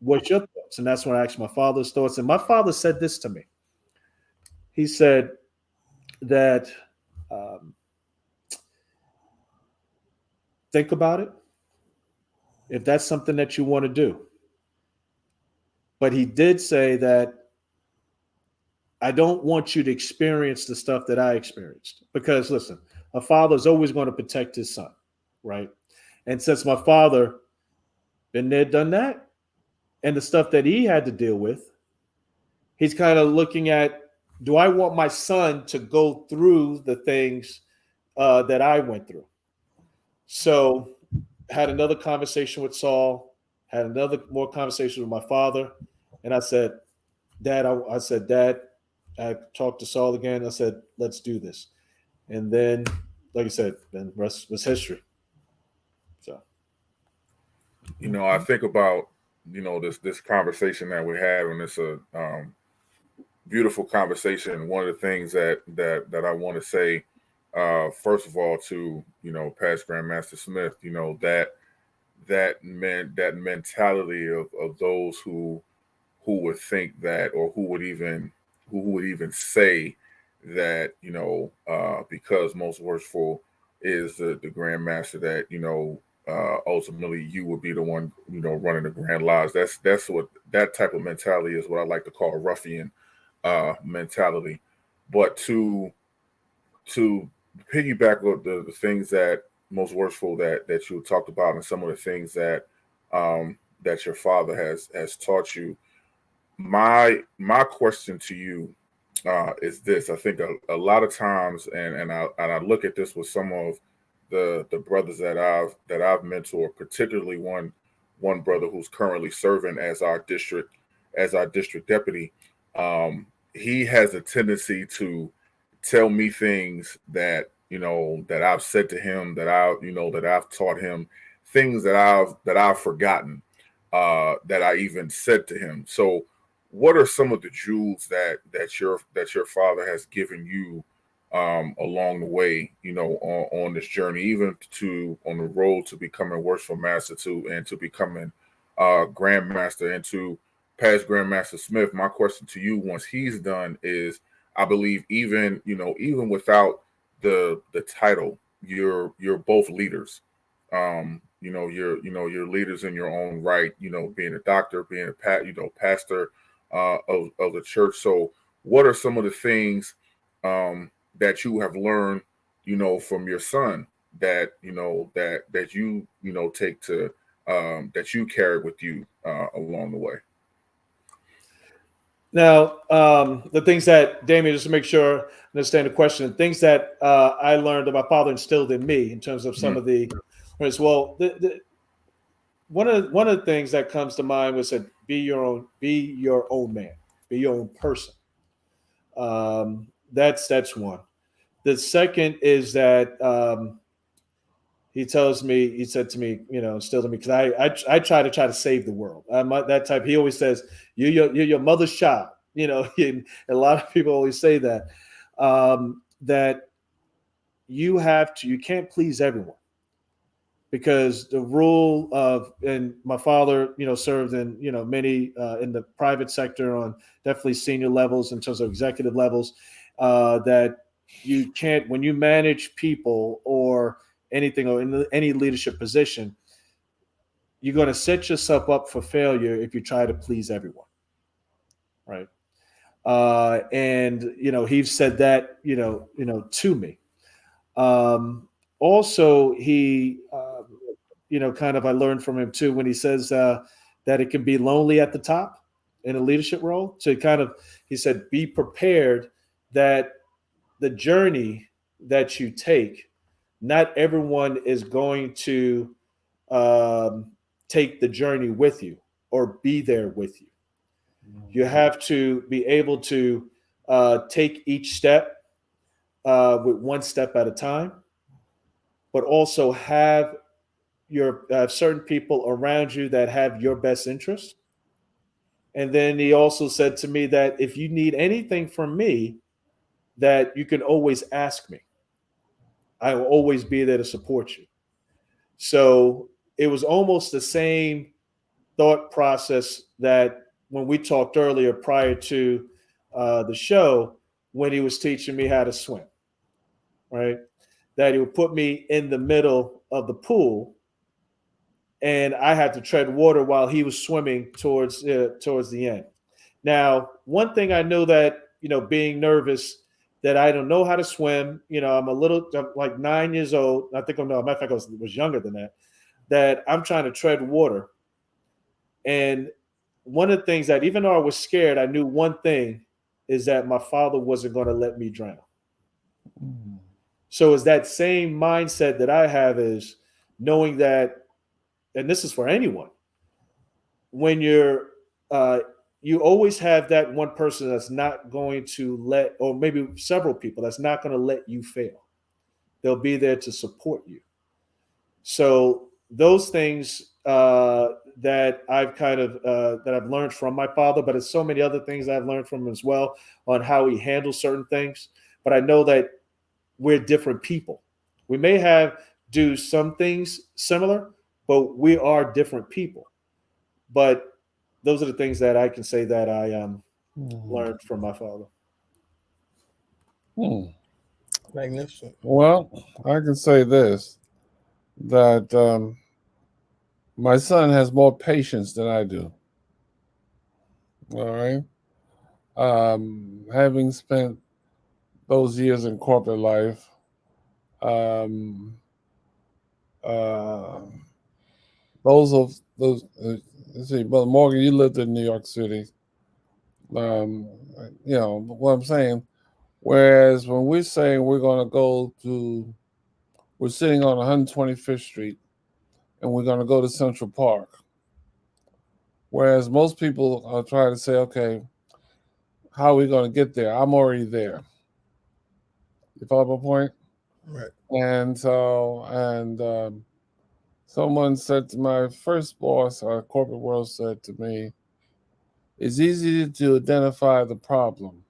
What's your thoughts? And that's when I asked my father's thoughts. And my father said this to me. He said that think about it, if that's something that you want to do. But he did say that I don't want you to experience the stuff that I experienced. Because listen, a father is always going to protect his son, right? And since my father been there, done that, and the stuff that he had to deal with, he's kind of looking at, do I want my son to go through the things that I went through? So had another conversation with Saul, had another more conversation with my father. And I said, Dad, Dad, I talked to Saul again. I said, let's do this. And then, like I said, then the rest was history. So, I think about, this conversation that we're having. It's a beautiful conversation. One of the things that I want to say, first of all, to, past Grandmaster Smith, that mentality of those who who would think that, or who would even say that, because most worshipful is the Grand Master, that ultimately you would be the one running the Grand Lodge. That's what that type of mentality is. What I like to call a ruffian mentality. But to piggyback on the things that most worshipful that you talked about, and some of the things that that your father has taught you, my question to you is this. I think a lot of times, and I look at this with some of the brothers that I've mentored, particularly one brother who's currently serving as our district deputy. He has a tendency to tell me things that that I've said to him, that I've taught him, things that I've forgotten that I even said to him. So what are some of the jewels that your father has given you along the way, on this journey, even on the road to becoming worshipful master, and to becoming grandmaster, and to past Grandmaster Smith? My question to you, once he's done, is, I believe even without the title, you're both leaders. You're leaders in your own right. Being a doctor, being a pastor of the church. So, what are some of the things that you have learned, from your son, that that you take to that you carry with you along the way? Now, the things that, Damien, just to make sure I understand the question, things that I learned that my father instilled in me in terms of some of the, as well, one of the things that comes to mind was that be your own man, be your own person. That's one. The second is that he said to me, still to me, because I try to save the world. I'm that type. He always says, you're your mother's child. And a lot of people always say that, that you can't please everyone, because the rule of, and my father, served in, many in the private sector, on definitely senior levels in terms of executive levels, that you can't, when you manage people or anything, or in any leadership position, you're going to set yourself up for failure if you try to please everyone, right? And he said that to me. Also, he kind of, I learned from him too, when he says that it can be lonely at the top in a leadership role. To kind of, he said, be prepared that the journey that you take, not everyone is going to take the journey with you or be there with you. You have to be able to take each step with one step at a time, but also have your certain people around you that have your best interest. And then he also said to me that if you need anything from me, that you can always ask me. I will always be there to support you. So it was almost the same thought process that when we talked earlier prior to the show, when he was teaching me how to swim, right? That he would put me in the middle of the pool, and I had to tread water while he was swimming towards the end. Now, one thing I know, that being nervous, that I don't know how to swim. I'm like 9 years old. I think matter of fact, I was younger than that. That I'm trying to tread water, and one of the things that, even though I was scared, I knew one thing, is that my father wasn't going to let me drown. So it's that same mindset that I have, is knowing that, and this is for anyone, when you're you always have that one person that's not going to let, or maybe several people that's not going to let you fail. They'll be there to support you. So those things that I've kind of that I've learned from my father, but it's so many other things I've learned from him as well, on how he handles certain things. But I know that we're different people. We may do some things similar, but we are different people. But those are the things that I can say that I learned from my father. Magnificent. Well, I can say this, that my son has more patience than I do. All right. Having spent those years in corporate life, those let's see, Brother Morgan, you lived in New York City. You know what I'm saying. Whereas when we're saying we're going to we're sitting on 125th Street, and we're going to go to Central Park. Whereas most people are trying to say, okay, how are we going to get there? I'm already there. You follow my point? Right. And so, someone said to my first boss, our corporate world said to me, it's easy to identify the problem,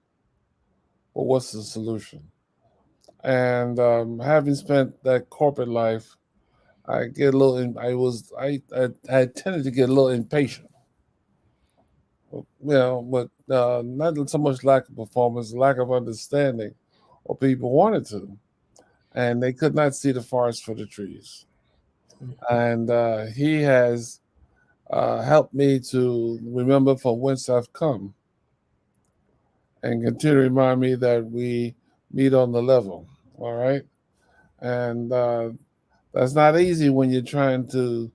but what's the solution? And having spent that corporate life, I get a little. I tended to get a little impatient. You know, but not so much lack of performance, lack of understanding, what people wanted to, and they could not see the forest for the trees. And he has helped me to remember from whence I've come, and continue to remind me that we meet on the level. All right, and that's not easy when you're trying to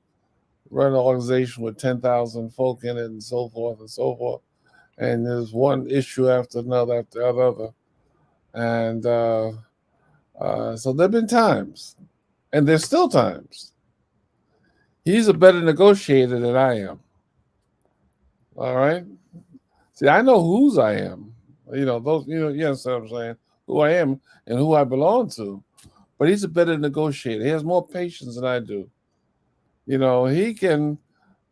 run an organization with 10,000 folk in it and so forth and so forth. And there's one issue after another after another. And so there have been times, and there's still times. He's a better negotiator than I am. All right. See, I know whose I am. You know, you understand what I'm saying? Who I am and who I belong to. But he's a better negotiator. He has more patience than I do. You know, he can,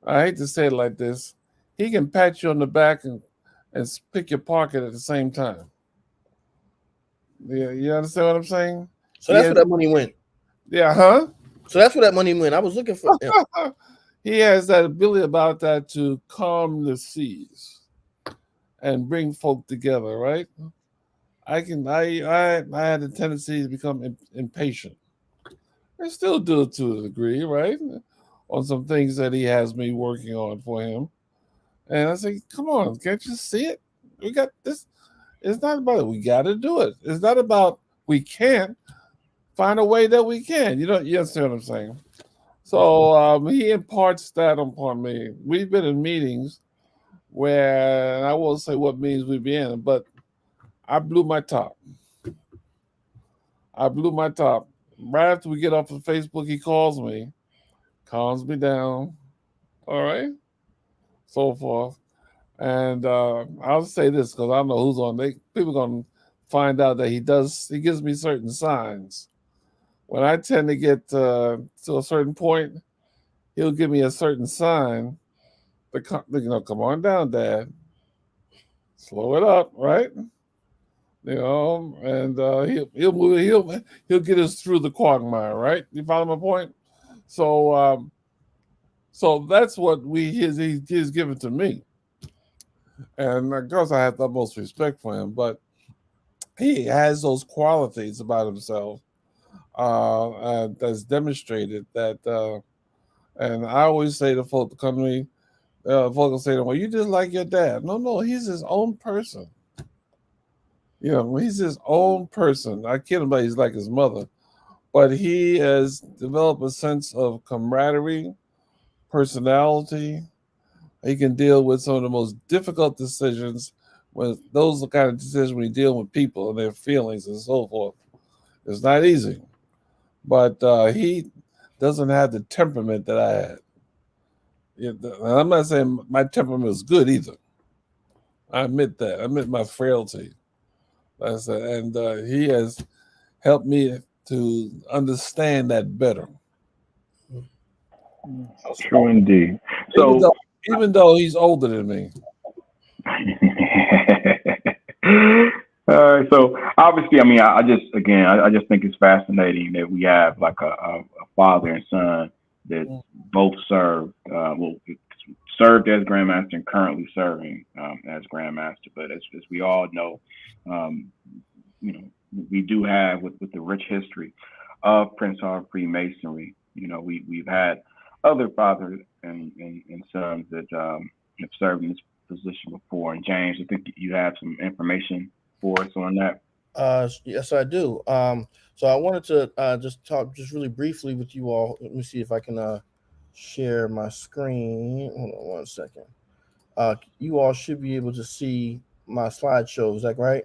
I hate to say it like this, he can pat you on the back and pick your pocket at the same time. Yeah, you understand what I'm saying? So that's where that money went. Yeah, huh? So that's where that money went. I was looking for. He has that ability about that to calm the seas and bring folk together, right? I had a tendency to become impatient. I still do it to a degree, right? On some things that he has me working on for him. And I say, come on, can't you see it? We got this. It's not about it. We got to do it. It's not about we can't. Find a way that we can. You understand what I'm saying? So he imparts that upon me. We've been in meetings where, and I won't say what meetings we've been in, but I blew my top. Right after we get off of Facebook, he calls me, calms me down. All right? So forth. And I'll say this because I don't know who's on. People are going to find out that he gives me certain signs. When I tend to get to a certain point, he'll give me a certain sign. Come on down, Dad. Slow it up, right? You know, and he'll get us through the quagmire, right? You follow my point? So so that's what he's given to me, and of course I have the utmost respect for him. But he has those qualities about himself that's demonstrated that. And I always say to folk to come to me, folk will say, well, you just like your dad. No, he's his own person. You know, he's his own person. I kid him, but he's like his mother. But he has developed a sense of camaraderie, personality. He can deal with some of the most difficult decisions. When those are the kind of decisions when you deal with people and their feelings and so forth. It's not easy. But he doesn't have the temperament that I had. I'm not saying my temperament is good either. I admit that. I admit my frailty. And he has helped me to understand that better. True indeed. So even though he's older than me. All right. So obviously, I mean, I just think it's fascinating that we have like a father and son that both serve, served as Grandmaster and currently serving as Grandmaster. But as we all know, we do have with the rich history of Prince Hall Freemasonry. We've had other fathers and sons that have served in this position before. And James, I think you have some information for us on that. Yes, I do. So I wanted to just talk just really briefly with you all. Let me see if I can share my screen. Hold on one second. You all should be able to see my slideshow. Is that right?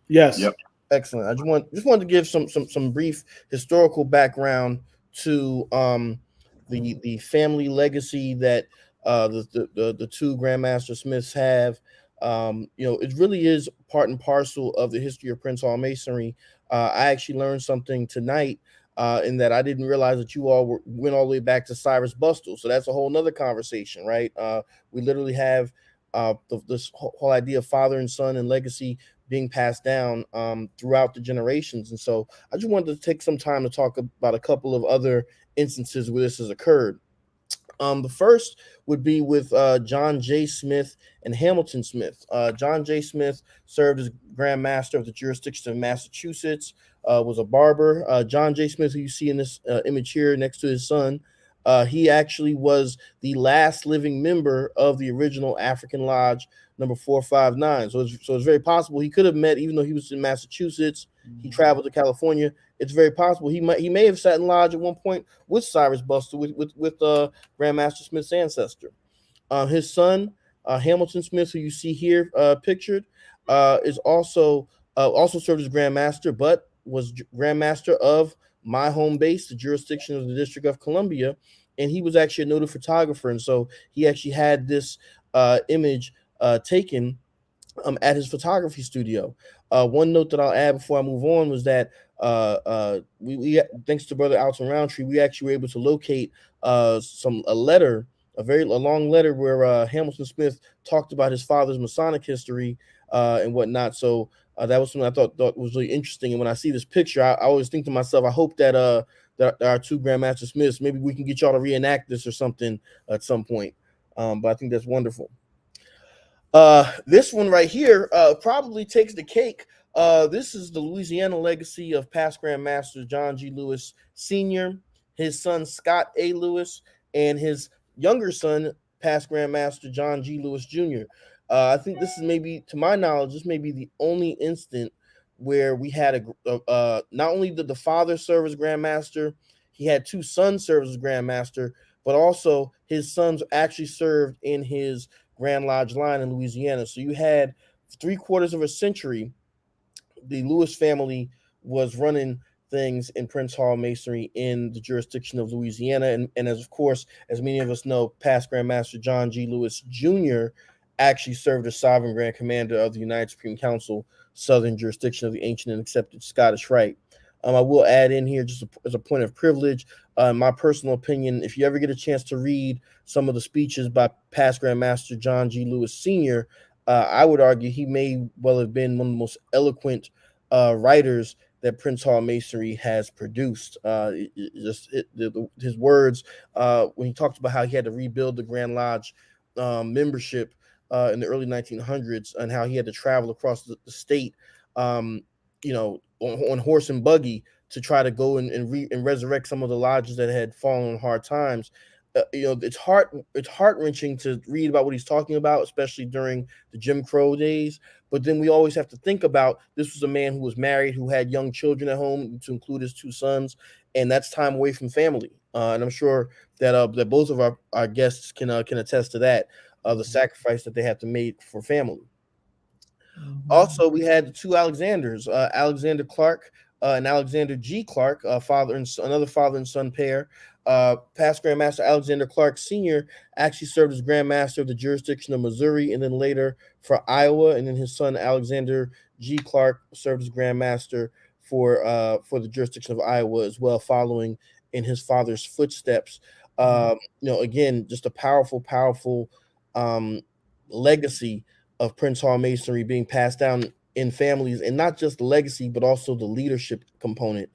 Yes. Yep. Excellent. I just wanted to give some brief historical background to the family legacy that the two Grandmaster Smiths have. It really is part and parcel of the history of Prince Hall Masonry. I actually learned something tonight in that I didn't realize that you all went all the way back to Cyrus Bustle. So that's a whole nother conversation, right? We literally have this whole idea of father and son and legacy being passed down throughout the generations. And so I just wanted to take some time to talk about a couple of other instances where this has occurred. The first would be with John J. Smith and Hamilton Smith. John J. Smith served as Grand Master of the jurisdiction of Massachusetts, was a barber. John J. Smith, who you see in this image here next to his son, he actually was the last living member of the original African Lodge number 459. So it's very possible he could have met, even though he was in Massachusetts, he traveled to California. It's very possible he may have sat in lodge at one point with Cyrus Bustle, with Grandmaster Smith's ancestor. His son, Hamilton Smith, who you see here pictured, is also served as Grandmaster, but was Grandmaster of my home base, the jurisdiction of the District of Columbia, and he was actually a noted photographer, and so he actually had this image taken at his photography studio. One note that I'll add before I move on was that we thanks to Brother Alton Roundtree, we actually were able to locate a long letter where Hamilton Smith talked about his father's Masonic history and whatnot. So that was something I thought was really interesting. And when I see this picture, I always think to myself, I hope that our two Grandmaster Smiths, maybe we can get y'all to reenact this or something at some point. But I think that's wonderful. This one right here probably takes the cake. This is the Louisiana legacy of past Grandmaster John G. Lewis Sr., his son Scott A. Lewis, and his younger son, past Grandmaster John G. Lewis Jr. I think this is maybe, to my knowledge, this may be the only instant where we had not only did the father serve as Grandmaster, he had two sons serve as Grandmaster, but also his sons actually served in his Grand Lodge line in Louisiana. So you had 3/4 of a century, the Lewis family was running things in Prince Hall Masonry in the jurisdiction of Louisiana. And as many of us know, past Grandmaster John G. Lewis Jr. actually served as Sovereign Grand Commander of the United Supreme Council, Southern Jurisdiction of the Ancient and Accepted Scottish Rite. I will add in here, just as a point of privilege, my personal opinion, if you ever get a chance to read some of the speeches by past Grandmaster John G. Lewis Sr., I would argue he may well have been one of the most eloquent writers that Prince Hall Masonry has produced. His words when he talked about how he had to rebuild the Grand Lodge membership in the early 1900s and how he had to travel across the state, on horse and buggy to try to go and resurrect some of the lodges that had fallen on hard times. It's heart-wrenching to read about what he's talking about, especially during the Jim Crow days. But then we always have to think about, this was a man who was married, who had young children at home, to include his two sons, and that's time away from family. And I'm sure that both of our guests can attest to that, the sacrifice that they have to make for family. Also, we had the two Alexanders, Alexander Clark and Alexander G. Clark, another father and son pair. Past Grandmaster Alexander Clark Sr. actually served as Grandmaster of the jurisdiction of Missouri and then later for Iowa. And then his son Alexander G. Clark served as Grandmaster for the jurisdiction of Iowa as well, following in his father's footsteps. Again, just a powerful legacy of Prince Hall Masonry being passed down in families, and not just the legacy, but also the leadership component,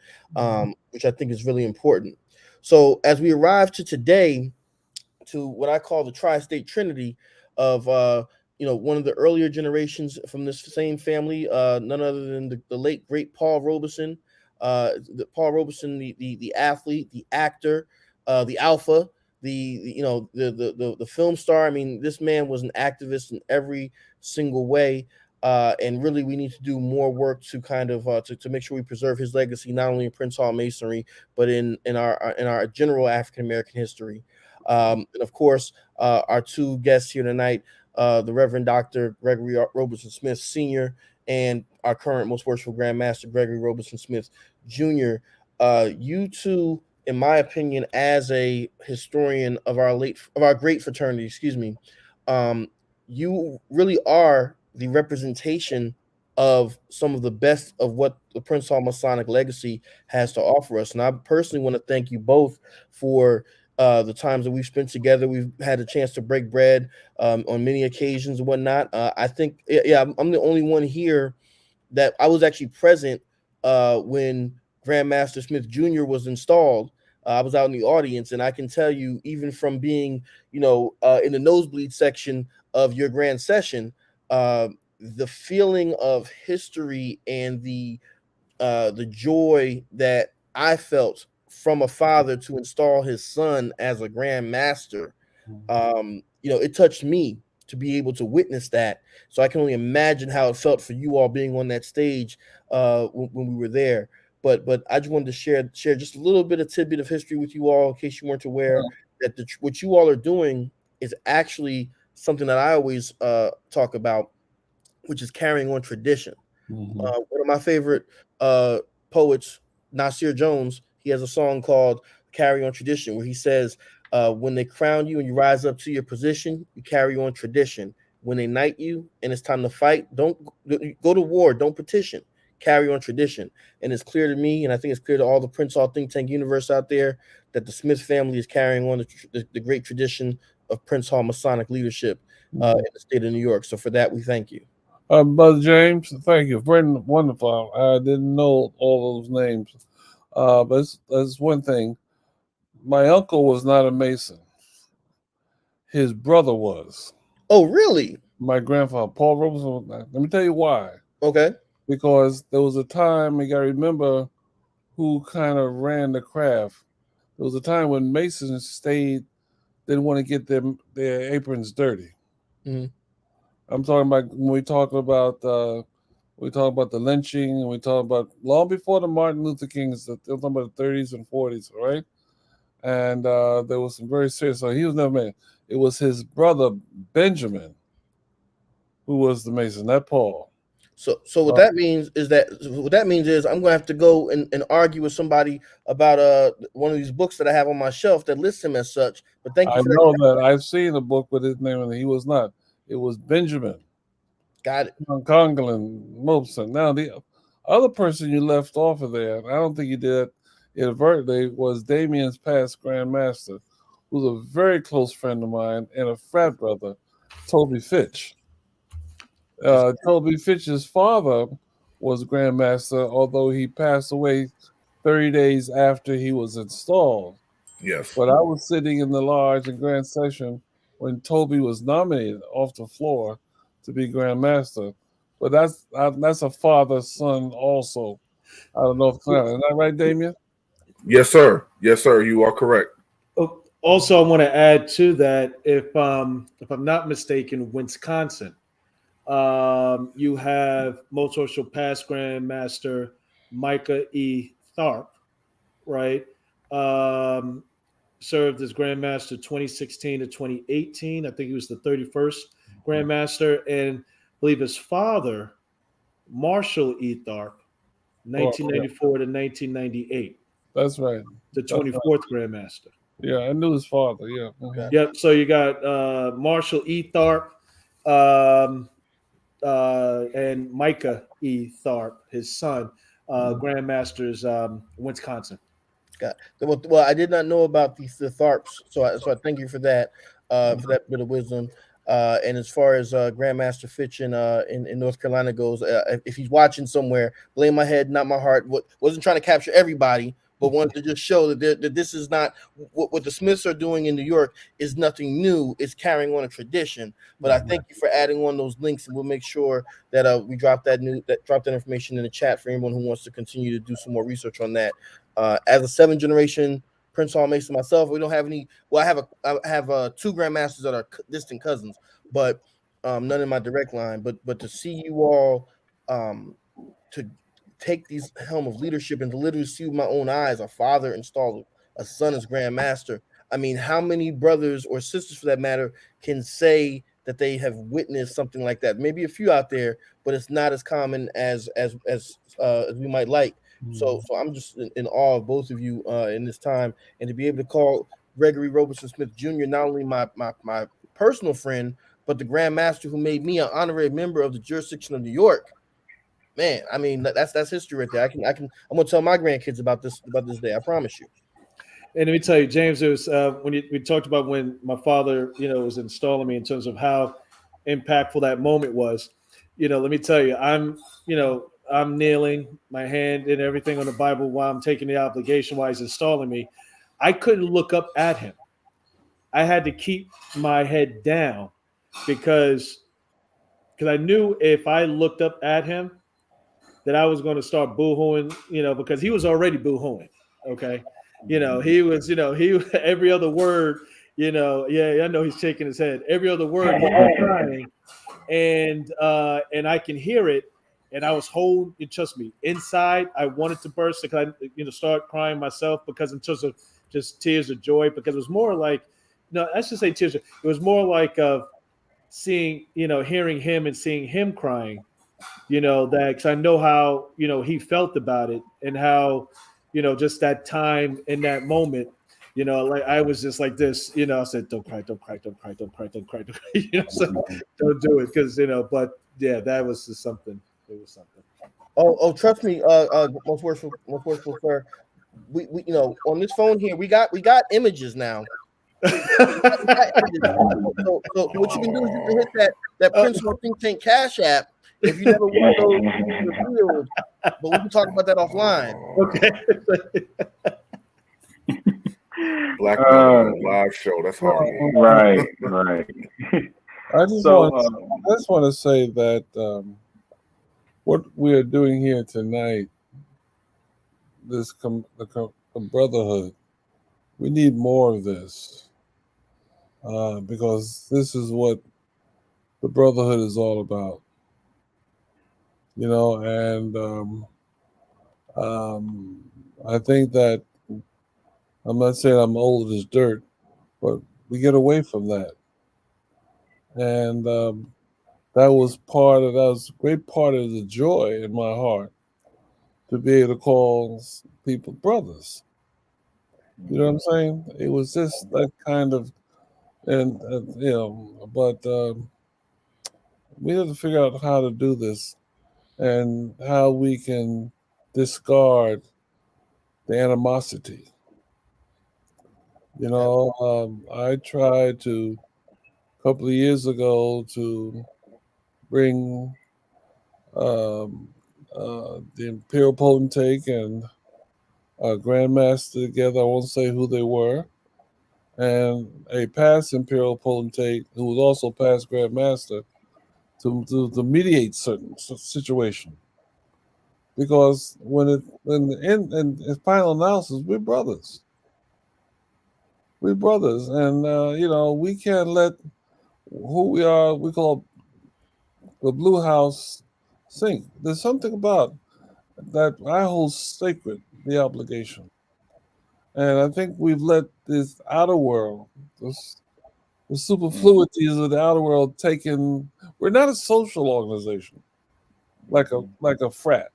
which I think is really important. So as we arrive to today, to what I call the tri-state trinity of one of the earlier generations from this same family, none other than the late great Paul Robeson. Paul Robeson, the athlete, the actor, the alpha, the film star. I mean, this man was an activist in every single way. And really, we need to do more work to kind of to make sure we preserve his legacy, not only in Prince Hall Masonry, but in our general African American history. And of course, our two guests here tonight, the Reverend Dr. Gregory Robeson Smith Sr. and our current Most Worshipful Grand Master Gregory Robeson Smith Jr. You two, in my opinion, as a historian of our great fraternity, you really are the representation of some of the best of what the Prince Hall Masonic legacy has to offer us. And I personally want to thank you both for the times that we've spent together. We've had a chance to break bread on many occasions and whatnot. I think, I'm the only one here that I was actually present when Grandmaster Smith Jr. was installed. I was out in the audience, and I can tell you, even from being, in the nosebleed section of your grand session, the feeling of history and the joy that I felt from a father to install his son as a grand master, it touched me to be able to witness that. So I can only imagine how it felt for you all being on that stage when we were there. But I just wanted to share just a little bit of tidbit of history with you all, in case you weren't aware that what you all are doing is actually something that I always talk about, which is carrying on tradition. One of my favorite poets, Nasir Jones, he has a song called Carry On Tradition, where he says, when they crown you and you rise up to your position, you carry on tradition. When they knight you and it's time to fight, don't go to war, don't petition, carry on tradition. And it's clear to me, and I think it's clear to all the Prince Hall think tank universe out there, that the Smith family is carrying on the great tradition of Prince Hall Masonic leadership in the state of New York. So for that, we thank you. Brother James, thank you. Very wonderful. I didn't know all those names. But that's one thing. My uncle was not a Mason. His brother was. Oh, really? My grandfather, Paul Robeson. Let me tell you why. Okay. Because there was a time, you got to remember who kind of ran the craft. There was a time when Masons didn't want to get their aprons dirty. Mm-hmm. I'm talking about when we talk about the lynching, and we talk about long before the Martin Luther Kings. They're talking about the 30s and 40s, right? And there was some very serious. So he was never made. It was his brother Benjamin who was the Mason, not Paul. So what that means is I'm gonna have to go and argue with somebody about one of these books that I have on my shelf that lists him as such. But thank you. I know that I've seen a book with his name, and he was not. It was Benjamin. Got it. Conklin Mopson. Now the other person you left off of there, I don't think you did inadvertently, was Damien's past Grand Master, who's a very close friend of mine and a frat brother, Toby Fitch. Toby Fitch's father was Grand Master, although he passed away 30 days after he was installed. Yes. But I was sitting in the lodge in Grand Session when Toby was nominated off the floor to be Grand Master. But that's a father-son also. I don't know if isn't that right, Damien? Yes, sir. Yes, sir. You are correct. Also, I want to add to that, if I'm not mistaken, Wisconsin, you have Most Worshipful past Grand Master Micah E. Tharp, right? Served as Grand Master 2016 to 2018. I think he was the 31st Grand Master, and I believe his father, Marshall E. Tharp, 1994 to 1998. That's right. The 24th Grand Master. Yeah, I knew his father. Yeah. Okay. Yep. So you got Marshall E. Tharp and Micah E. Tharp, his son, Grand Masters, Wisconsin. Well, I did not know about the Tharps, so I thank you for that bit of wisdom. And as far as Grandmaster Fitch in North Carolina goes, if he's watching somewhere, blame my head, not my heart. Wasn't trying to capture everybody, but wanted to just show that this is not what the Smiths are doing in New York is nothing new. It's carrying on a tradition. But I thank you for adding on those links, and we'll make sure that we drop that information in the chat for anyone who wants to continue to do some more research on that. As a 7th generation Prince Hall Mason myself, we don't have any. Well, I have 2 grandmasters that are distant cousins, but none in my direct line. But to see you all to take these helm of leadership and to literally see with my own eyes a father install a son as grandmaster. I mean, how many brothers or sisters, for that matter, can say that they have witnessed something like that? Maybe a few out there, but it's not as common as we might like. So I'm just in awe of both of you in this time, and to be able to call Gregory Robeson Smith Jr. not only my personal friend, but the Grand Master who made me an honorary member of the jurisdiction of New York. Man, I mean that's history right there. I'm gonna tell my grandkids about this day. I promise you. And let me tell you, James, it was when we talked about when my father, was installing me in terms of how impactful that moment was. Let me tell you, I'm kneeling, my hand and everything on the Bible while I'm taking the obligation while he's installing me. I couldn't look up at him. I had to keep my head down because I knew if I looked up at him that I was going to start boo-hooing, because he was already boo-hooing. Okay. He was, every other word, I know he's shaking his head. Every other word he was crying. And I can hear it. And I was holding, trust me, inside. I wanted to burst because I, start crying myself because in terms of just tears of joy, because it was more like, no, I should say tears. It was more like seeing, hearing him and seeing him crying, that because I know how, he felt about it and how, just that time in that moment, like I was just like this, I said, don't cry, don't cry, don't cry, don't cry, don't cry, don't cry. So don't do it because, but yeah, that was just something. It was something. Oh, trust me, most worshipful sir. We on this phone here, we got images now. So what you can do is you can hit that Prince Hall Think Tank Cash App if you never want those videos, but we can talk about that offline. Okay. Black live show. That's hard. Right. I just want to say that what we are doing here tonight, this the brotherhood, we need more of this because this is what the brotherhood is all about, and I think that I'm not saying I'm old as dirt, but we get away from that. And that was a great part of the joy in my heart to be able to call people brothers. You know what I'm saying? It was just that kind of, but we have to figure out how to do this and how we can discard the animosity. I tried to, a couple of years ago, to bring the Imperial Potentate and Grandmaster together. I won't say who they were. And a past Imperial Potentate who was also past Grandmaster to mediate certain situation. Because when the final analysis, we're brothers. We're brothers. And, we can't let who we are, we call the Blue House, sink. There's something about that I hold sacred, the obligation. And I think we've let this outer world, the superfluities of the outer world taken. We're not a social organization like a frat.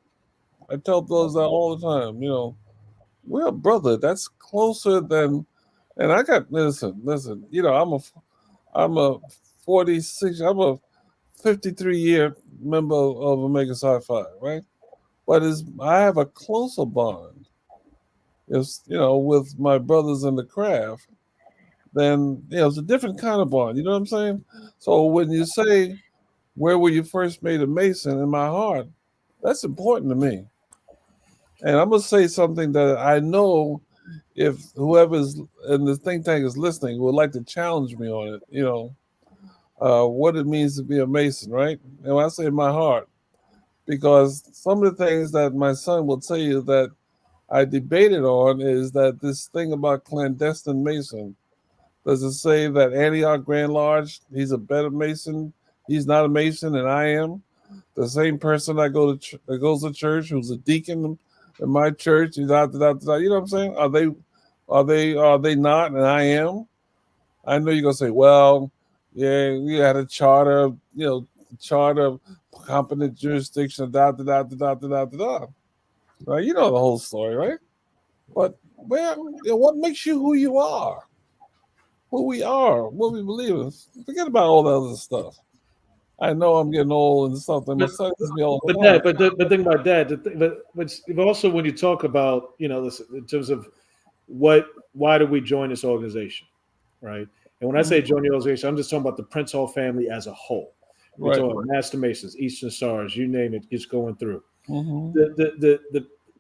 I tell those that all the time, we're a brother. That's closer than, and I got, listen, I'm a 46, I'm a 53-year member of Omega Psi Phi, right? But I have a closer bond, with my brothers in the craft. Then it's a different kind of bond. You know what I'm saying? So when you say, "Where were you first made a Mason?" in my heart, that's important to me. And I'm gonna say something that I know if whoever's in the think tank is listening would like to challenge me on it, what it means to be a Mason, right? And when I say my heart, because some of the things that my son will tell you that I debated on is that this thing about clandestine Mason. Does it say that Antioch Grand Lodge, he's a better Mason? He's not a Mason than I am? The same person that goes to church, who's a deacon in my church, you know what I'm saying? Are they not and I am? I know you're gonna say, well, yeah, we had a charter, charter competent jurisdiction, da. Right? You know the whole story, right? But what makes you who you are? Who we are, what we believe in. Forget about all the other stuff. I know I'm getting old and something. My son tells me all the But time. the thing about that, but also when you talk about, listen, in terms of why do we join this organization, right? And when I say join the organization, I'm just talking about the Prince Hall family as a whole. We're Right. talking about Master Masons, Eastern Stars, you name it, just going through. Mm-hmm.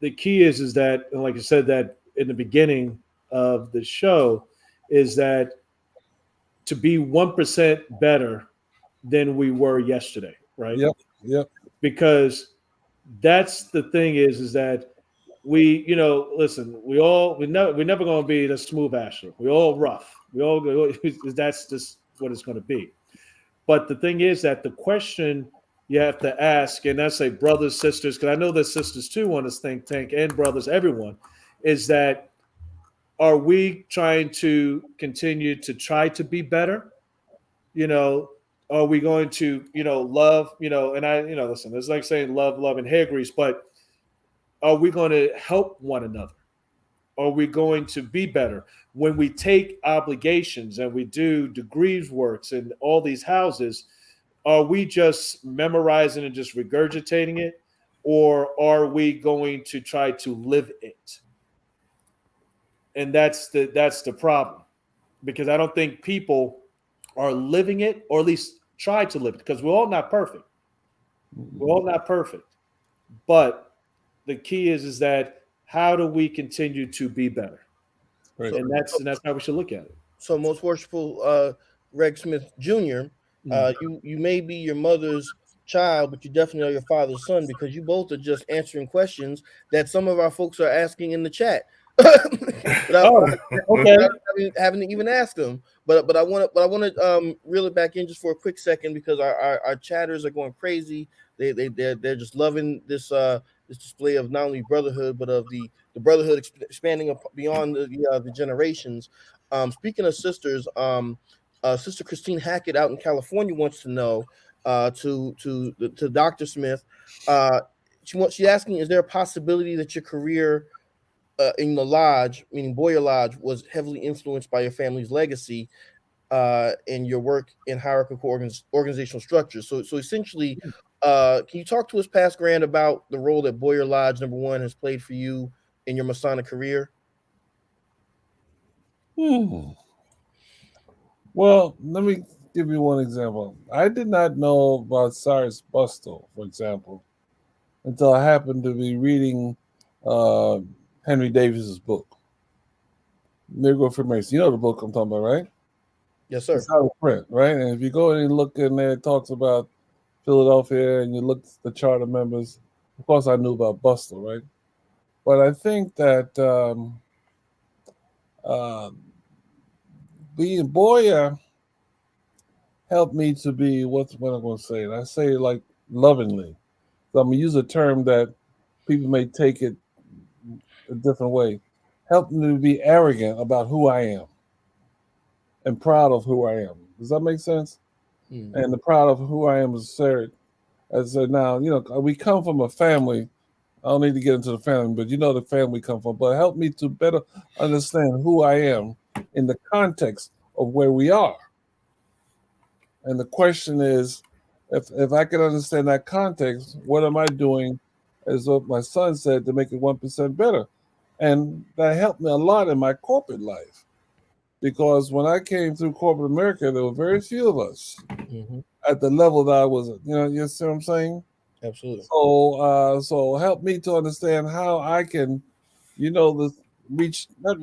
The key is that, and like I said that in the beginning of the show, is that to be 1% better than we were yesterday, right? Yep. Because that's the thing is that we, listen, we're never going to be the smooth Asher. We're all rough. That's just what it's going to be. But the thing is that the question you have to ask, and I say brothers, sisters, because I know there's sisters too on this think tank, and brothers, everyone, is that are we trying to continue to try to be better? Are we going to, love, and listen, it's like saying love, and hair grease, but are we going to help one another? Are we going to be better when we take obligations and we do degrees works and all these houses? Are we just memorizing and just regurgitating it, or are we going to try to live it? And that's the problem, because I don't think people are living it, or at least try to live it, because we're all not perfect. We're all not perfect, but the key is that how do we continue to be better? Right. And that's how we should look at it. So, most worshipful Greg Smith Jr., you may be your mother's child, but you definitely are your father's son, because you both are just answering questions that some of our folks are asking in the chat. Okay. Haven't even asked them. But I want to reel it back in just for a quick second, because our chatters are going crazy. They're just loving this display of not only brotherhood, but of the brotherhood expanding beyond the generations. Speaking of sisters, Sister Christine Hackett out in California wants to know to Dr. Smith. She's asking, is there a possibility that your career in the lodge, meaning Boyer Lodge, was heavily influenced by your family's legacy and your work in hierarchical organizational structures? So essentially, can you talk to us, Past Grand, about the role that Boyer Lodge, number one, has played for you in your Masonic career? Well, let me give you one example. I did not know about Cyrus Bustle, for example, until I happened to be reading Henry Davis's book, Negro Freemason. You know the book I'm talking about, right? Yes, sir. It's out of print, right? And if you go in and look in there, it talks about Philadelphia, and you look at the charter members. Of course, I knew about Bustle, right? But I think that being Boyer helped me to be what I'm going to say. And I say it like lovingly. So I'm going to use a term that people may take it a different way. Helped me to be arrogant about who I am and proud of who I am. Does that make sense? And the proud of who I am is asserted. As I said, now, we come from a family. I don't need to get into the family, but you know the family we come from. But it helped me to better understand who I am in the context of where we are. And the question is, if I can understand that context, what am I doing, as what my son said, to make it 1% better? And that helped me a lot in my corporate life. Because when I came through corporate America, there were very few of us at the level that I was at. You see what I'm saying? Absolutely. So help me to understand how I can, not reach. I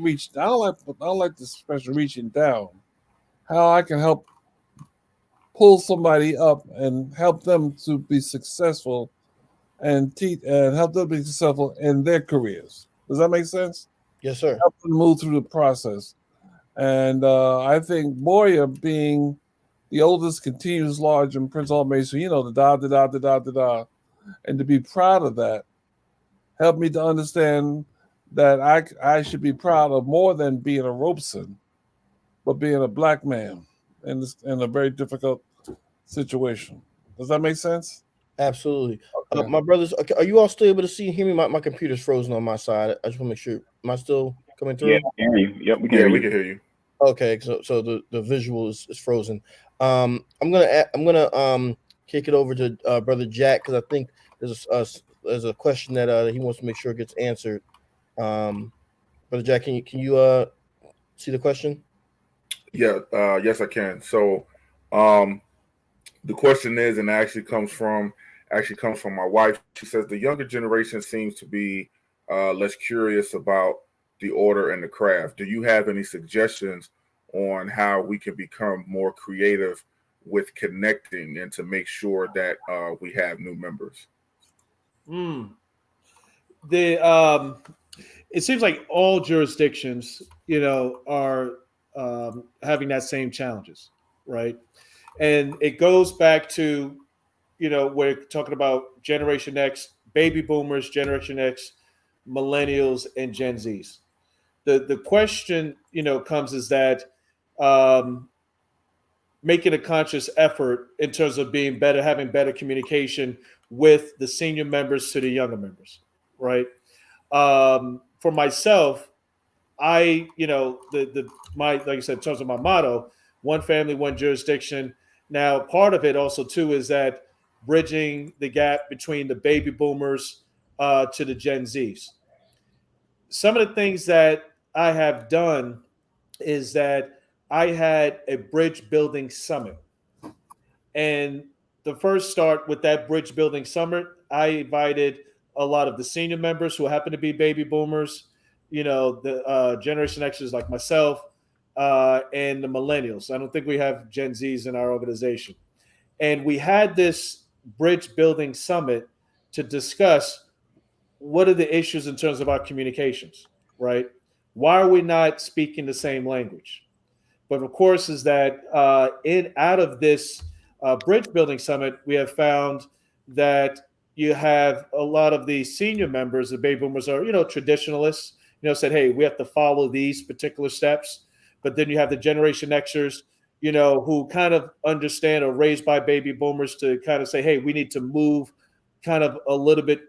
don't like the expression reaching down. How I can help pull somebody up and help them to be successful and teach and help them be successful in their careers. Does that make sense? Yes, sir. Help them move through the process. And I think Moya being the oldest continuous lodge in Prince Hall Mason, the da, and to be proud of that helped me to understand that I should be proud of more than being a Robeson, but being a black man in a very difficult situation. Does that make sense? Absolutely. Okay. My brothers, okay, are you all still able to see and hear me? My computer's frozen on my side. I just want to make sure. Am I still coming through? Yeah, we can hear you. Yep, we can Yeah, hear we you. can hear you. Okay, so the visual is frozen. I'm gonna kick it over to brother Jack because I think there's a question that he wants to make sure gets answered. Brother Jack, can you see the question? Yeah, yes, I can. So, the question is, and it actually comes from my wife. She says the younger generation seems to be less curious about the order and the craft. Do you have any suggestions on how we can become more creative with connecting and to make sure that we have new members? It seems like all jurisdictions, are having that same challenges, right? And it goes back to, we're talking about Generation X, baby boomers, Generation X, millennials, and Gen Zs. The question, comes is that um, making a conscious effort in terms of being better, having better communication with the senior members to the younger members, right? For myself, like I said, in terms of my motto, one family, one jurisdiction. Now, part of it also too is that bridging the gap between the baby boomers to the Gen Zs. Some of the things that I have done is that I had a bridge building summit. And the first start with that bridge building summit, I invited a lot of the senior members who happen to be baby boomers, the Generation Xers like myself, and the millennials. I don't think we have Gen Zs in our organization. And we had this bridge building summit to discuss what are the issues in terms of our communications, right? Why are we not speaking the same language? But of course, is that out of this bridge building summit, we have found that you have a lot of the senior members, the baby boomers are, traditionalists, said, hey, we have to follow these particular steps. But then you have the Generation Xers, who kind of understand or raised by baby boomers to kind of say, hey, we need to move kind of a little bit,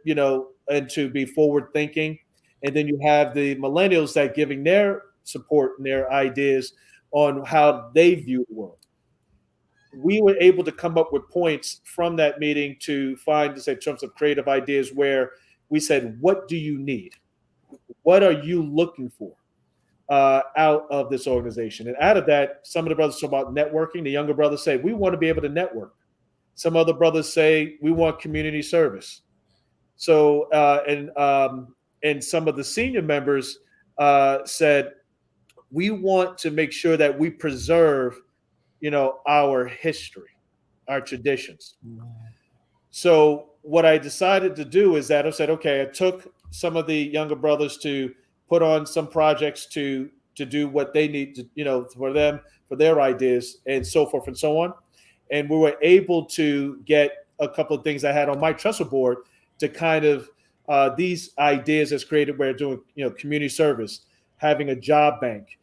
and to be forward thinking. And then you have the millennials that giving their support and their ideas on how they view the world. We were able to come up with points from that meeting to find, in terms of creative ideas, where we said, what do you need? What are you looking for out of this organization? And out of that, some of the brothers talk about networking. The younger brothers say, we want to be able to network. Some other brothers say, we want community service. So, and some of the senior members said, we want to make sure that we preserve, our history, our traditions. So what I decided to do is that I said, okay, I took some of the younger brothers to put on some projects to do what they need to, for them, for their ideas and so forth and so on. And we were able to get a couple of things I had on my trestle board to kind of these ideas as created where doing, community service, having a job bank,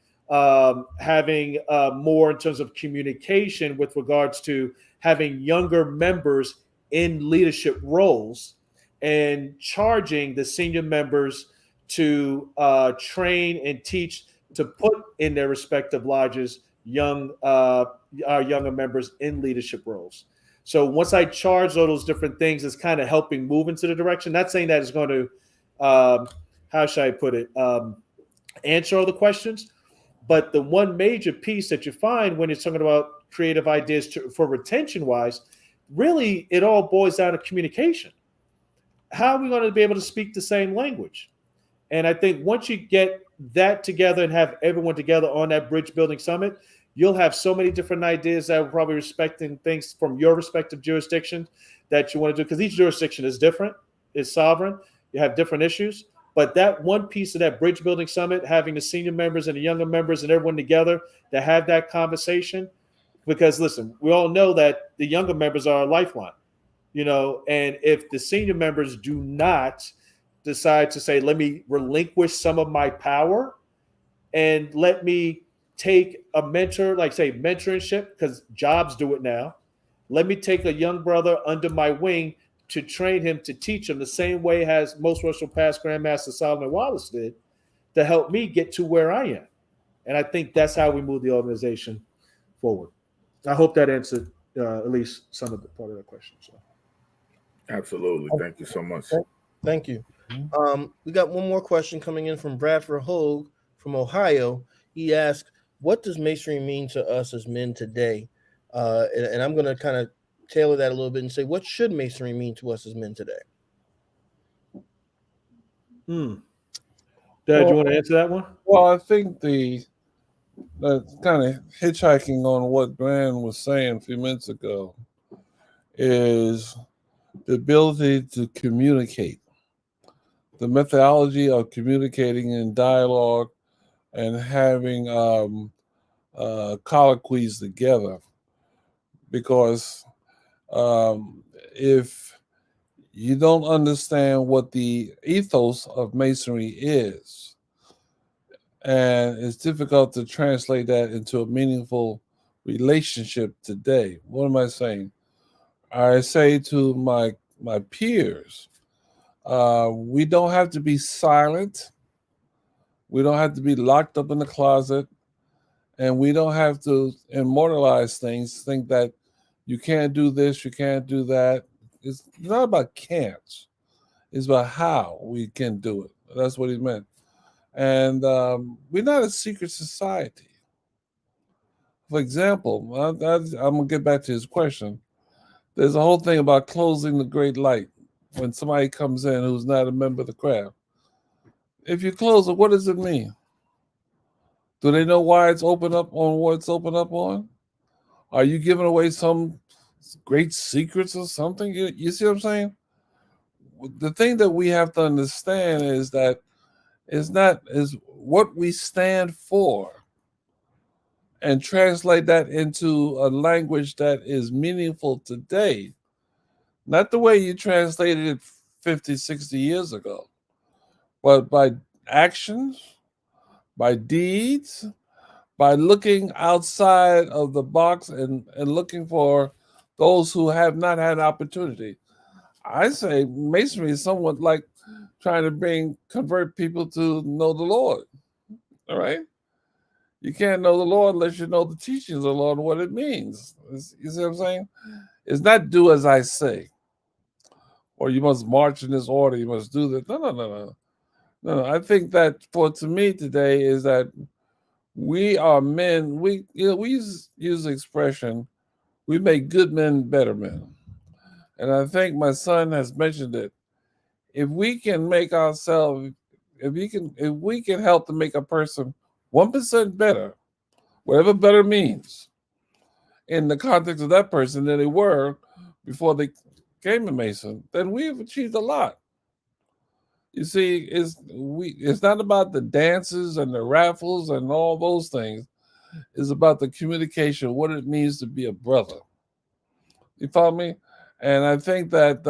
having more in terms of communication with regards to having younger members in leadership roles and charging the senior members to train and teach to put in their respective lodges our younger members in leadership roles. So once I charge all those different things, it's kind of helping move into the direction. Not saying that it's going to, how should I put it, answer all the questions. But the one major piece that you find when it's talking about creative ideas for retention wise, really it all boils down to communication. how are we going to be able to speak the same language? And I think once you get that together and have everyone together on that bridge building summit, you'll have so many different ideas that will probably respecting things from your respective jurisdictions that you want to do, because each jurisdiction is different, is sovereign. You have different issues. But that one piece of that bridge building summit, having the senior members and the younger members and everyone together to have that conversation, because listen, we all know that the younger members are a lifeline, and if the senior members do not decide to say, let me relinquish some of my power and let me take a mentor, like say mentorship, because jobs do it now. Let me take a young brother under my wing to train him, to teach him the same way as Most Worshipful Past Grandmaster Solomon Wallace did, to help me get to where I am. And I think that's how we move the organization forward. I hope that answered at least some of the part of the question. So. Absolutely. Thank you so much. Thank you. We got one more question coming in from Bradford Hogue from Ohio. He asked, what does Masonry mean to us as men today? And I'm going to kind of tailor that a little bit and say, what should Masonry mean to us as men today? Dad, you want to answer that one? Well, I think the kind of hitchhiking on what Gran was saying a few minutes ago is the ability to communicate, the methodology of communicating in dialogue and having colloquies together. Because if you don't understand what the ethos of Masonry is, and it's difficult to translate that into a meaningful relationship today. What am I saying? I say to my peers, we don't have to be silent. We don't have to be locked up in the closet. And we don't have to immortalize things, think that you can't do this, you can't do that. It's not about can'ts. It's about how we can do it. That's what he meant. And we're not a secret society. For example, I'm going to get back to his question. There's a whole thing about closing the great light when somebody comes in who's not a member of the craft. If you close it, what does it mean? Do they know why it's open up on what it's open up on? Are you giving away some great secrets or something? You see what I'm saying? The thing that we have to understand is that is what we stand for, and translate that into a language that is meaningful today. Not the way you translated it 50, 60 years ago, but by actions, by deeds, by looking outside of the box and looking for those who have not had opportunity. I say Masonry is somewhat like trying to convert people to know the Lord. All right? You can't know the Lord unless you know the teachings of the Lord and what it means. You see what I'm saying? It's not do as I say, or you must march in this order, you must do that. No. I think that to me today is that we are men. We use the expression, we make good men better men. And I think my son has mentioned it. If we can make ourselves, if we can help to make a person 1% better, whatever better means, in the context of that person than they were before they came a Mason, then we've achieved a lot. You see, it's not about the dances and the raffles and all those things. It's about the communication, what it means to be a brother. You follow me? And I think that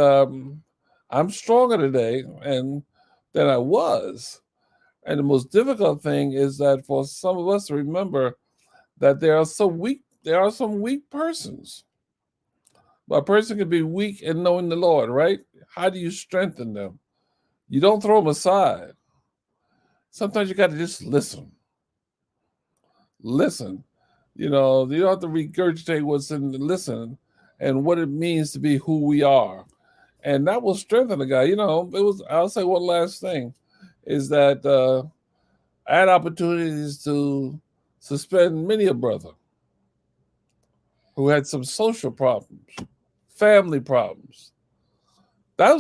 I'm stronger today than I was. And the most difficult thing is that for some of us to remember that there are some weak persons. But a person can be weak in knowing the Lord, right? How do you strengthen them? You don't throw them aside. Sometimes you got to just listen. Listen. You don't have to regurgitate what's in the listen and what it means to be who we are. And that will strengthen the guy. I'll say one last thing is that I had opportunities to suspend many a brother who had some social problems, family problems. That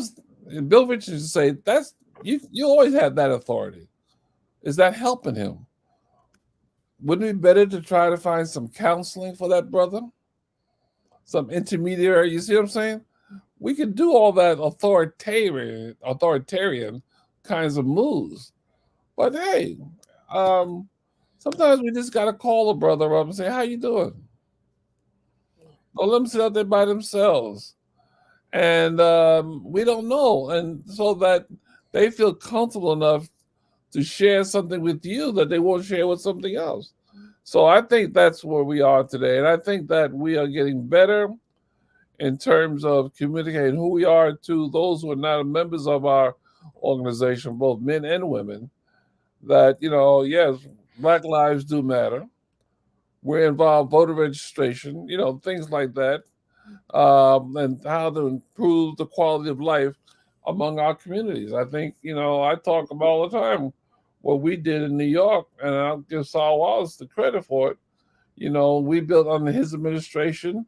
And Bill Richards used to say, that's you always had that authority. Is that helping him? Wouldn't it be better to try to find some counseling for that brother? Some intermediary, you see what I'm saying? We could do all that authoritarian kinds of moves. But hey, sometimes we just gotta call a brother up and say, how you doing? Don't let them sit out there by themselves. And we don't know. And so that they feel comfortable enough to share something with you that they won't share with something else. So I think that's where we are today. And I think that we are getting better in terms of communicating who we are to those who are not members of our organization, both men and women, that, yes, Black lives do matter. We're involved voter registration, things like that, and how to improve the quality of life among our communities. I think, I talk about all the time what we did in New York, and I'll give Saul Wallace the credit for it. We built under his administration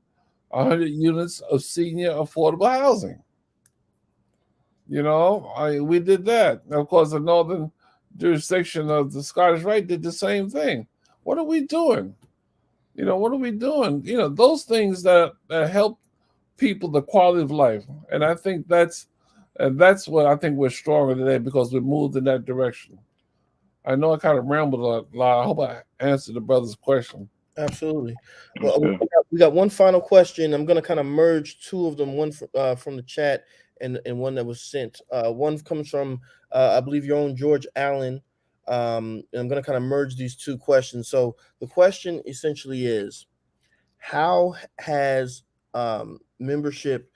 100 units of senior affordable housing. We did that. And of course, the northern jurisdiction of the Scottish Rite did the same thing. What are we doing? What are we doing? Those things that help people the quality of life. And I think that's what I think we're stronger today, because we moved in that direction. I know I kind of rambled a lot. I hope I answered the brother's question. Absolutely. Well, we got one final question. I'm going to kind of merge two of them, one from the chat and one that was sent. One comes from, I believe, your own George Allen. And I'm going to kind of merge these two questions. So the question essentially is, how has membership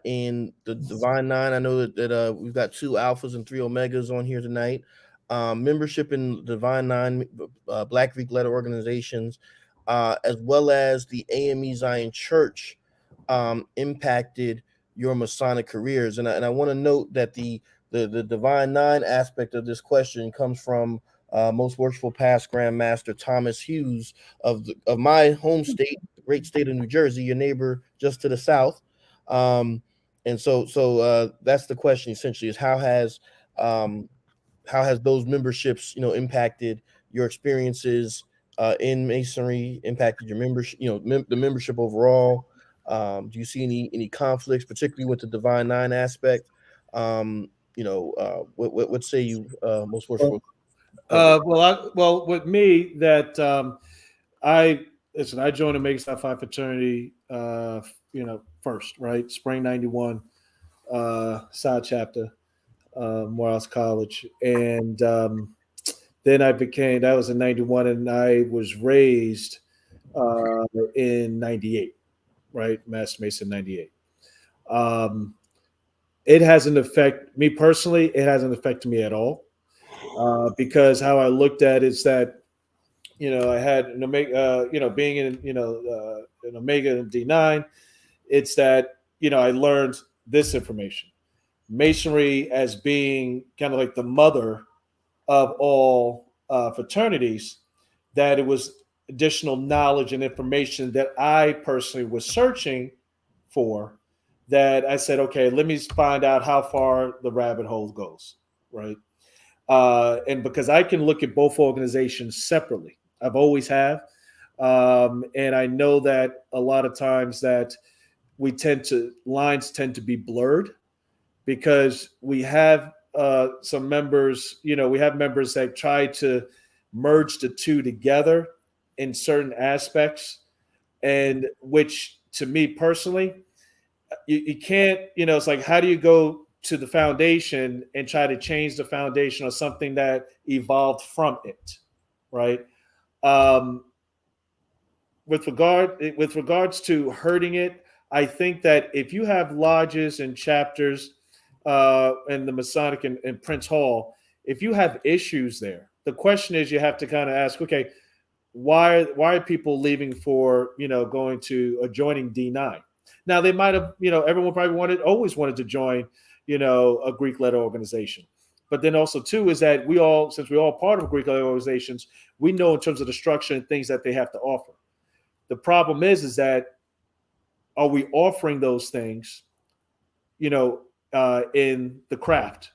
in the Divine Nine, I know that we've got 2 alphas and 3 omegas on here tonight, membership in Divine Nine, Black Greek letter organizations, as well as the AME Zion Church, impacted your Masonic careers. And I want to note that the Divine Nine aspect of this question comes from Most Worshipful Past Grand Master Thomas Hughes of my home state, the great state of New Jersey, your neighbor just to the south. And so that's the question essentially, is how has those memberships, impacted your experiences in Masonry, impacted your membership, the membership overall? Do you see any conflicts, particularly with the Divine Nine aspect? What say you, Most Worshipful? Well, with me, that I joined the Omega Psi Phi fraternity, first, right? Spring '91, side chapter, Morehouse College, and then that was in '91, and I was raised in '98, right? Master Mason '98. It hasn't affected me personally. It hasn't affected me at all, because how I looked at it is that, I had an Omega, being in, an Omega and D9, it's that, I learned this information. Masonry as being kind of like the mother of all fraternities, that it was additional knowledge and information that I personally was searching for, that I said, okay, let me find out how far the rabbit hole goes, right? And because I can look at both organizations separately, I've always have. And I know that a lot of times that lines tend to be blurred, because we have some members, we have members that try to merge the two together in certain aspects, and which to me personally, you can't, it's like, how do you go to the foundation and try to change the foundation or something that evolved from it, right? With regards to hurting it, I think that if you have lodges and chapters in the Masonic and Prince Hall, if you have issues there, the question is, you have to kind of ask, okay, why are people leaving for, going to joining D9? Now they might have, everyone probably always wanted to join, a Greek letter organization. But then also too is that since we're all part of Greek letter organizations, we know in terms of the structure and things that they have to offer. The problem is that, are we offering those things, in the craft.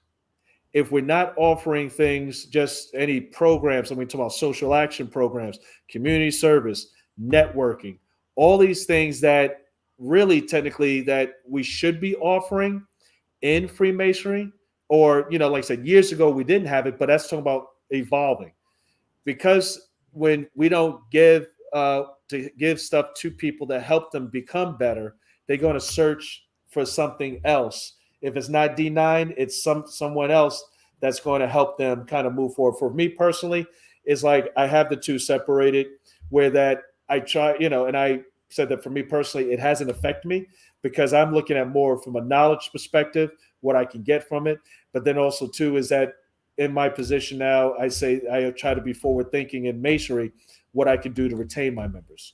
If we're not offering things, just any programs, and we talk about social action programs, community service, networking, all these things that really technically that we should be offering in Freemasonry, or, like I said, years ago, we didn't have it, but that's talking about evolving. Because when we don't give stuff to people that help them become better, they're going to search for something else. If it's not D9, it's someone else that's going to help them kind of move forward. For me personally, it's like I have the two separated, where that I try, and I said that for me personally, it hasn't affected me because I'm looking at more from a knowledge perspective, what I can get from it. But then also too is that in my position now, I say I try to be forward thinking in Masonry, what I can do to retain my members.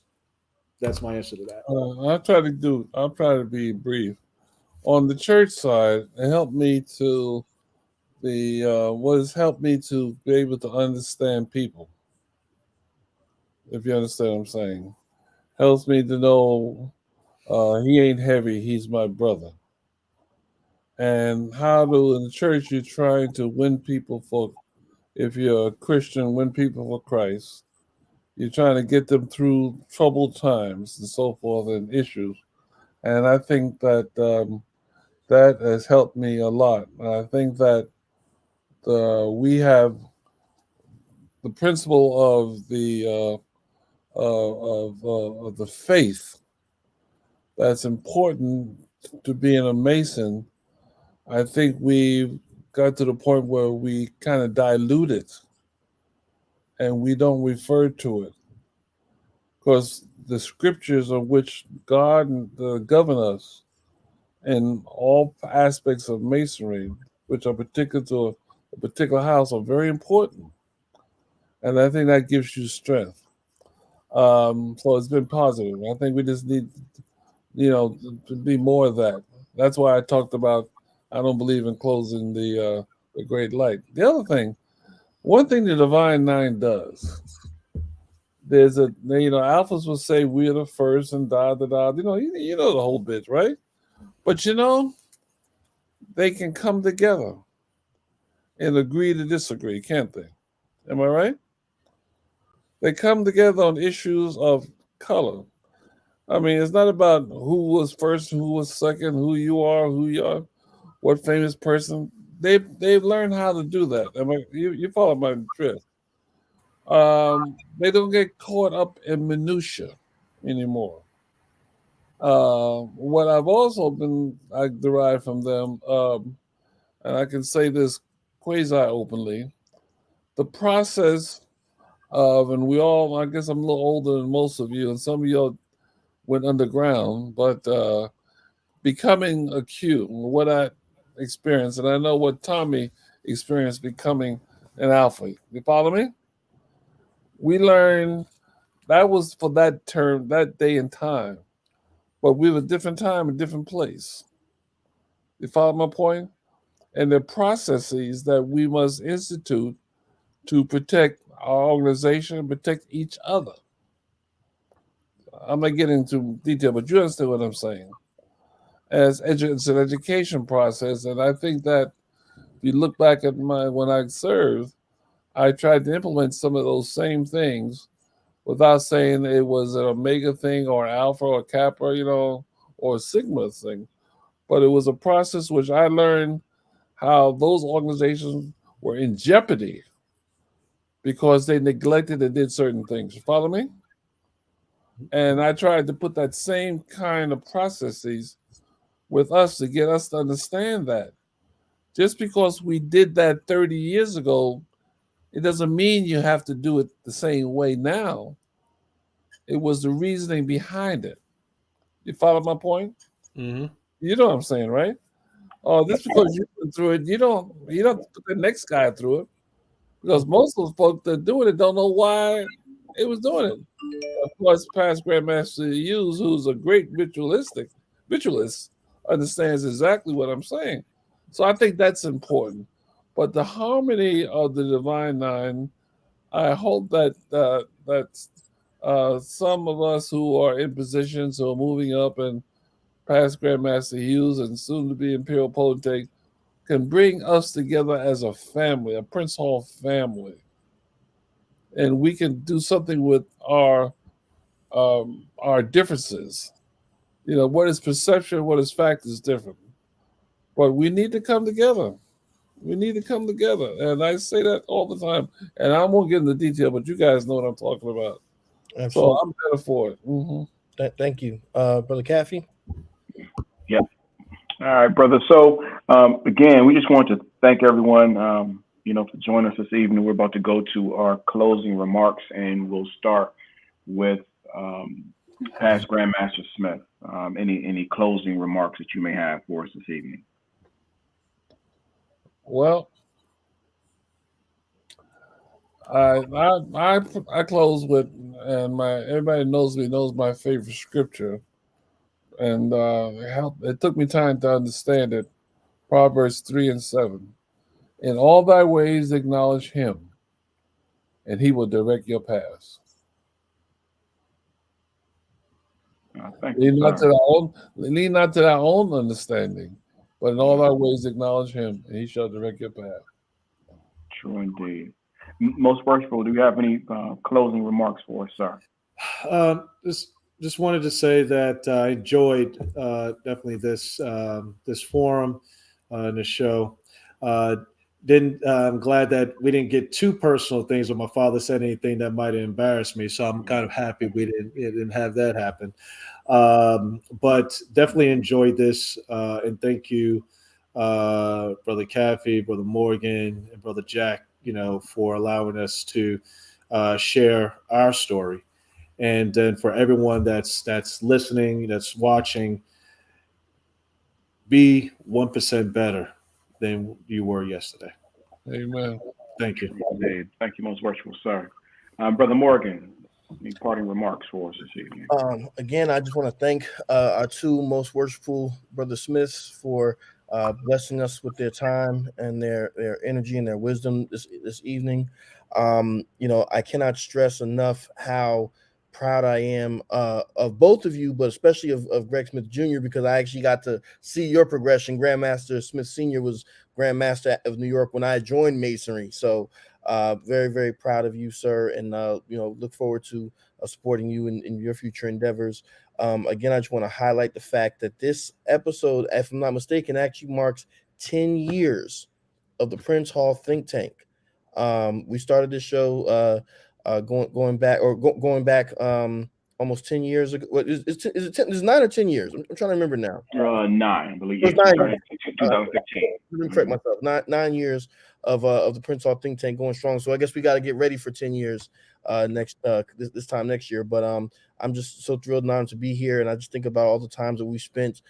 That's my answer to that. I'll try to be brief. On the church side, it helped me to what has helped me to be able to understand people. If you understand what I'm saying, helps me to know he ain't heavy, he's my brother. And how to in the church you're trying to win people for, if you're a Christian, win people for Christ. You're trying to get them through troubled times and so forth and issues. And I think that that has helped me a lot. And I think that we have the principle of the faith that's important to being a Mason. I think we've got to the point where we kind of dilute it and we don't refer to it, because the scriptures of which God govern us in all aspects of Masonry, which are particular to a particular house, are very important. And I think that gives you strength. So it's been positive. I think we just need, to be more of that. That's why I talked about I don't believe in closing the great light. The other thing, one thing the Divine Nine does, there's alphas will say we're the first and da da da. You know the whole bit, right? But they can come together and agree to disagree, can't they? Am I right? They come together on issues of color. I mean, it's not about who was first, who was second, who you are, what famous person. They've learned how to do that. I mean, you follow my drift. They don't get caught up in minutia anymore. What I've also I derived from them, and I can say this quasi openly, the process of, and we all, I guess I'm a little older than most of you, and some of y'all went underground, but becoming acute, what I experienced, and I know what Tommy experienced becoming an alpha. You follow me? We learned that was for that term, that day and time, but we were a different time, a different place. You follow my point? And the processes that we must institute to protect our organization, protect each other. I'm not getting into detail, but you understand what I'm saying. It's an education process, and I think that if you look back at when I served, I tried to implement some of those same things without saying it was an Omega thing or Alpha or Kappa, or Sigma thing. But it was a process which I learned how those organizations were in jeopardy because they neglected and did certain things. You follow me? And I tried to put that same kind of processes with us to get us to understand that. Just because we did that 30 years ago, it doesn't mean you have to do it the same way now. It was the reasoning behind it. You follow my point? Mm-hmm. You know what I'm saying, right? Oh, just because you went through it, you don't put the next guy through it. Because most of the folks that doing it don't know why it was doing it. Of course, past Grandmaster Hughes, who's a great ritualist, understands exactly what I'm saying. So I think that's important. But the harmony of the Divine Nine, I hope that some of us who are in positions who are moving up, and past Grandmaster Hughes, and soon to be Imperial Potentate, can bring us together as a family, a Prince Hall family. And we can do something with our differences. You know, what is perception, what is fact is different. But we need to come together. We need to come together. And I say that all the time. And I won't get into detail, but you guys know what I'm talking about. Absolutely. So I'm better for it. Mm-hmm. Thank you. Brother Caffey? Yep. All right, brother. So again, we just want to thank everyone, for joining us this evening. We're about to go to our closing remarks, and we'll start with past Grandmaster Smith. Any closing remarks that you may have for us this evening? Well, I close with, and everybody knows me, knows my favorite scripture, and it took me time to understand it. Proverbs 3:7. In all thy ways acknowledge him, and he will direct your paths. Thank you, Lean not to thy own understanding, but in all thy ways acknowledge him, and he shall direct your path. True indeed. Most Worshipful, do you have any closing remarks for us, sir? Just wanted to say that I enjoyed definitely this forum and the show. I'm glad that we didn't get too personal things, or my father said anything that might embarrass me. So I'm kind of happy we didn't have that happen. But definitely enjoyed this, and thank you, Brother Caffey, Brother Morgan, and Brother Jack, for allowing us to share our story. And then for everyone that's listening, that's watching, be 1% better than you were yesterday. Amen. Thank you. Indeed. Thank you, Most Worshipful, sir. Brother Morgan, any parting remarks for us this evening? Again, I just want to thank our two most worshipful Brother Smiths for blessing us with their time and their energy and their wisdom this evening. I cannot stress enough how proud I am of both of you, but especially of Greg Smith Jr., because I actually got to see your progression. Grandmaster Smith Sr. was Grandmaster of New York when I joined Masonry. So very, very proud of you, sir. And, look forward to supporting you in your future endeavors. Again, I just want to highlight the fact that this episode, if I'm not mistaken, actually marks 10 years of the Prince Hall think tank. We started this show going back almost 10 years ago. Is it 10? Is it 9 or 10 years? I'm trying to remember now. 9, I believe. It was 9 started in 2015. Let me correct myself. 9 years of the Prince Hall think tank going strong. So I guess we got to get ready for 10 years this time next year. But I'm just so thrilled now to be here, and I just think about all the times that we spent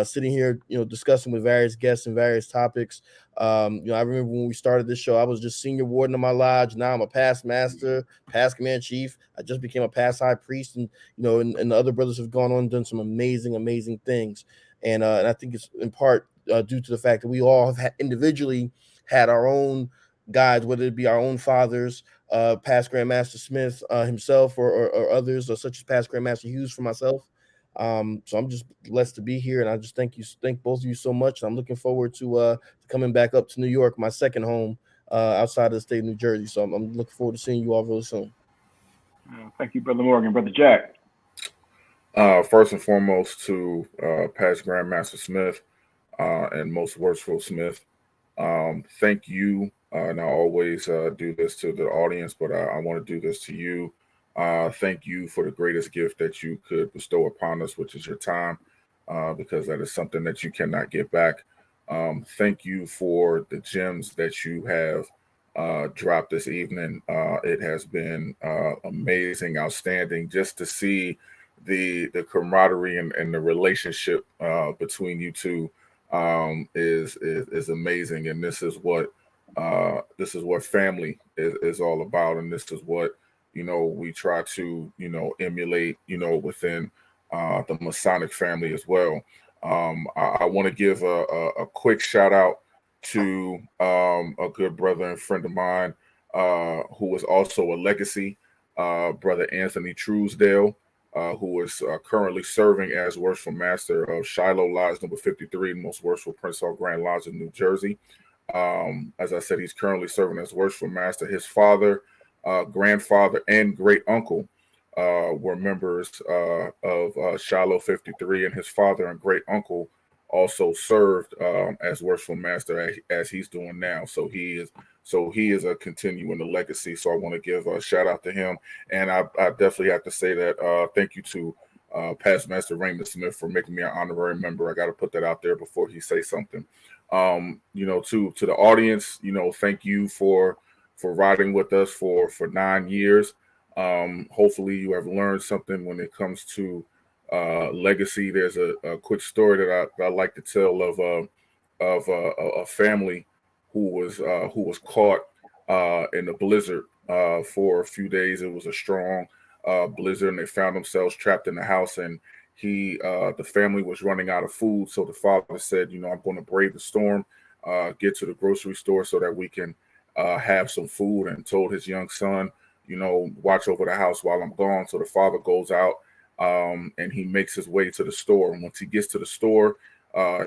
sitting here, discussing with various guests and various topics. I remember when we started this show, I was just senior warden of my lodge. Now I'm a past master, past command chief. I just became a past high priest, and and the other brothers have gone on and done some amazing things. And I think it's in part due to the fact that we all have individually had our own guides, whether it be our own fathers, past Grandmaster Smith himself, or others, or such as past Grandmaster Hughes for myself. So I'm just blessed to be here, and I just thank both of you so much. I'm looking forward to coming back up to New York, my second home outside of the state of New Jersey. So I'm looking forward to seeing you all really soon. Thank you, Brother Morgan. Brother Jack. First and foremost, to past Grandmaster Smith and most worshipful Smith, thank you. And I always do this to the audience, but I want to do this to you. Thank you for the greatest gift that you could bestow upon us, which is your time, because that is something that you cannot get back. Thank you for the gems that you have dropped this evening. It has been amazing, outstanding, just to see the camaraderie and the relationship between you two is amazing, and this is what family is all about, and this is what we try to emulate within the Masonic family as well. I want to give a quick shout out to a good brother and friend of mine who was also a legacy, Brother Anthony Truesdale. who is currently serving as Worshipful Master of Shiloh Lodge number 53, the most worshipful Prince Hall Grand Lodge in New Jersey. As I said, he's currently serving as Worshipful Master. His father, grandfather, and great uncle were members of Shiloh 53, and his father and great uncle also served as Worshipful Master as he's doing now. So he is a continuing the legacy. So I want to give a shout out to him, and I definitely have to say that thank you to Past Master Raymond Smith for making me an honorary member. I got to put that out there before he says something. To the audience, thank you for riding with us for 9 years. Hopefully you have learned something when it comes to legacy. There's a quick story that I like to tell of a family who was caught in the blizzard for a few days. It was a strong blizzard, and they found themselves trapped in the house, and the family was running out of food. So the father said, I'm going to brave the storm, get to the grocery store so that we can have some food, and told his young son, watch over the house while I'm gone. So the father goes out and he makes his way to the store. And once he gets to the store,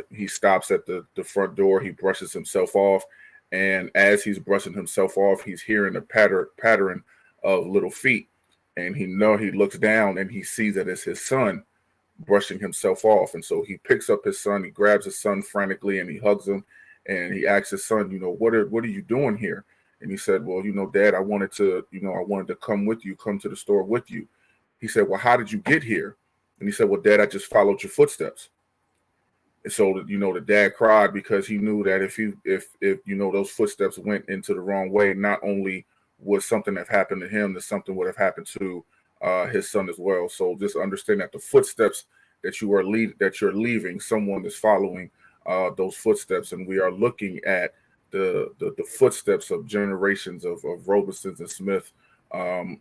he stops at the front door. He brushes himself off. And as he's brushing himself off, he's hearing a pattern of little feet. And he looks down and he sees that it's his son brushing himself off. And so he picks up his son, he grabs his son frantically, and he hugs him, and he asks his son, what are you doing here? And he said, well, Dad, I wanted to come to the store with you. He said, well, how did you get here? And he said, well, Dad, I just followed your footsteps. And so, the dad cried, because he knew that if those footsteps went into the wrong way, not only would something have happened to him, that something would have happened to his son as well. So just understand that the footsteps that you're leaving, someone is following those footsteps, and we are looking at the footsteps of generations of Robesons and Smith, on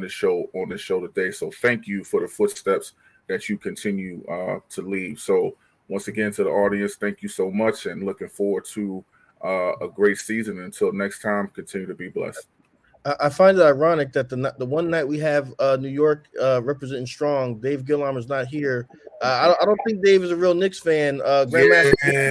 this show today. So thank you for the footsteps that you continue to leave. So once again, to the audience, thank you so much, and looking forward to a great season. Until next time, continue to be blessed. I find it ironic that the one night we have New York representing strong, Dave Gillarm is not here. I don't think Dave is a real Knicks fan. Grandmaster,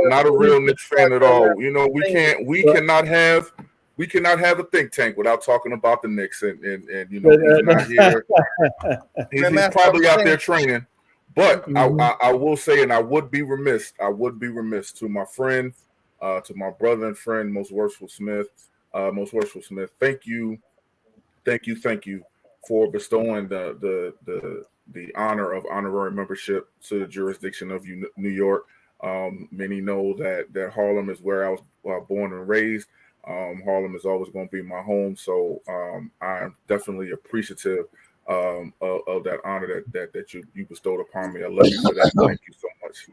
not a real Knicks fan at all. We cannot have a think tank without talking about the Knicks, and he's not here. He's probably out there training. But I will say, and I would be remiss to my friend, to my brother and friend, Most Worshipful Smith. Thank you for bestowing the honor of honorary membership to the jurisdiction of New York. Many know that Harlem is where I was born and raised. Harlem is always going to be my home, so I'm definitely appreciative of that honor that you bestowed upon me. I love you for that. Thank you so much.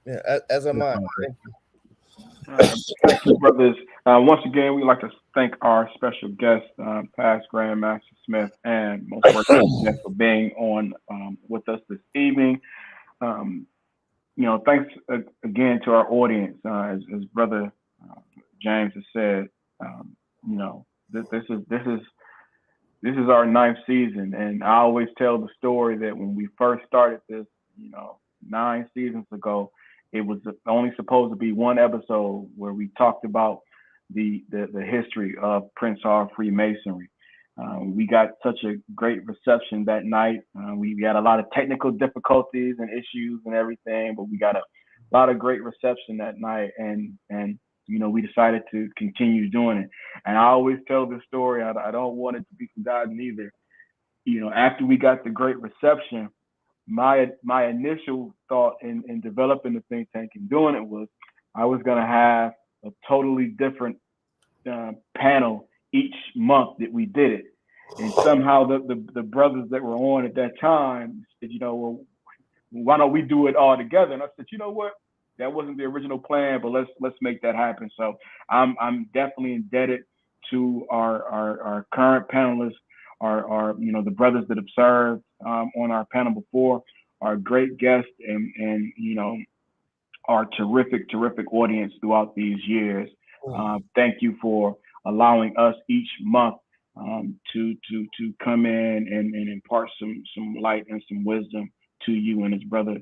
Yeah, as am I. Thank you. Thank you, brothers. Once again, we'd like to thank our special guests, past Grandmaster Smith and Most Worshipful Smith, for being on with us this evening. Thanks again to our audience. As Brother James has said, this is our 9th season, and I always tell the story that when we first started this, 9 seasons ago, it was only supposed to be one episode where we talked about the history of Prince Hall Freemasonry. We got such a great reception that night. We had a lot of technical difficulties and issues and everything, but we got a lot of great reception that night, and we decided to continue doing it. And I always tell this story. I don't want it to be forgotten either. After we got the great reception, my initial thought in developing the think tank and doing it was I was going to have a totally different panel each month that we did it. And somehow the brothers that were on at that time said, well, why don't we do it all together? And I said, you know what? That wasn't the original plan, but let's make that happen. So I'm definitely indebted to our current panelists, our the brothers that have served on our panel before, our great guests, and our terrific audience throughout these years. Thank you for allowing us each month to come in and impart some light and some wisdom to you. And his brother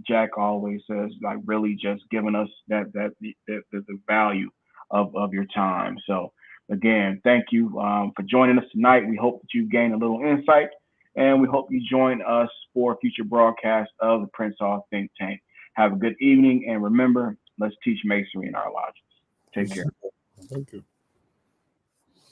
Jack always says, like, really just giving us the value of your time. So again, thank you for joining us tonight. We hope that you gained a little insight, and we hope you join us for future broadcasts of the Prince Hall Think Tank. Have a good evening, and remember, let's teach Masonry in our lodges. Take care. Thank you.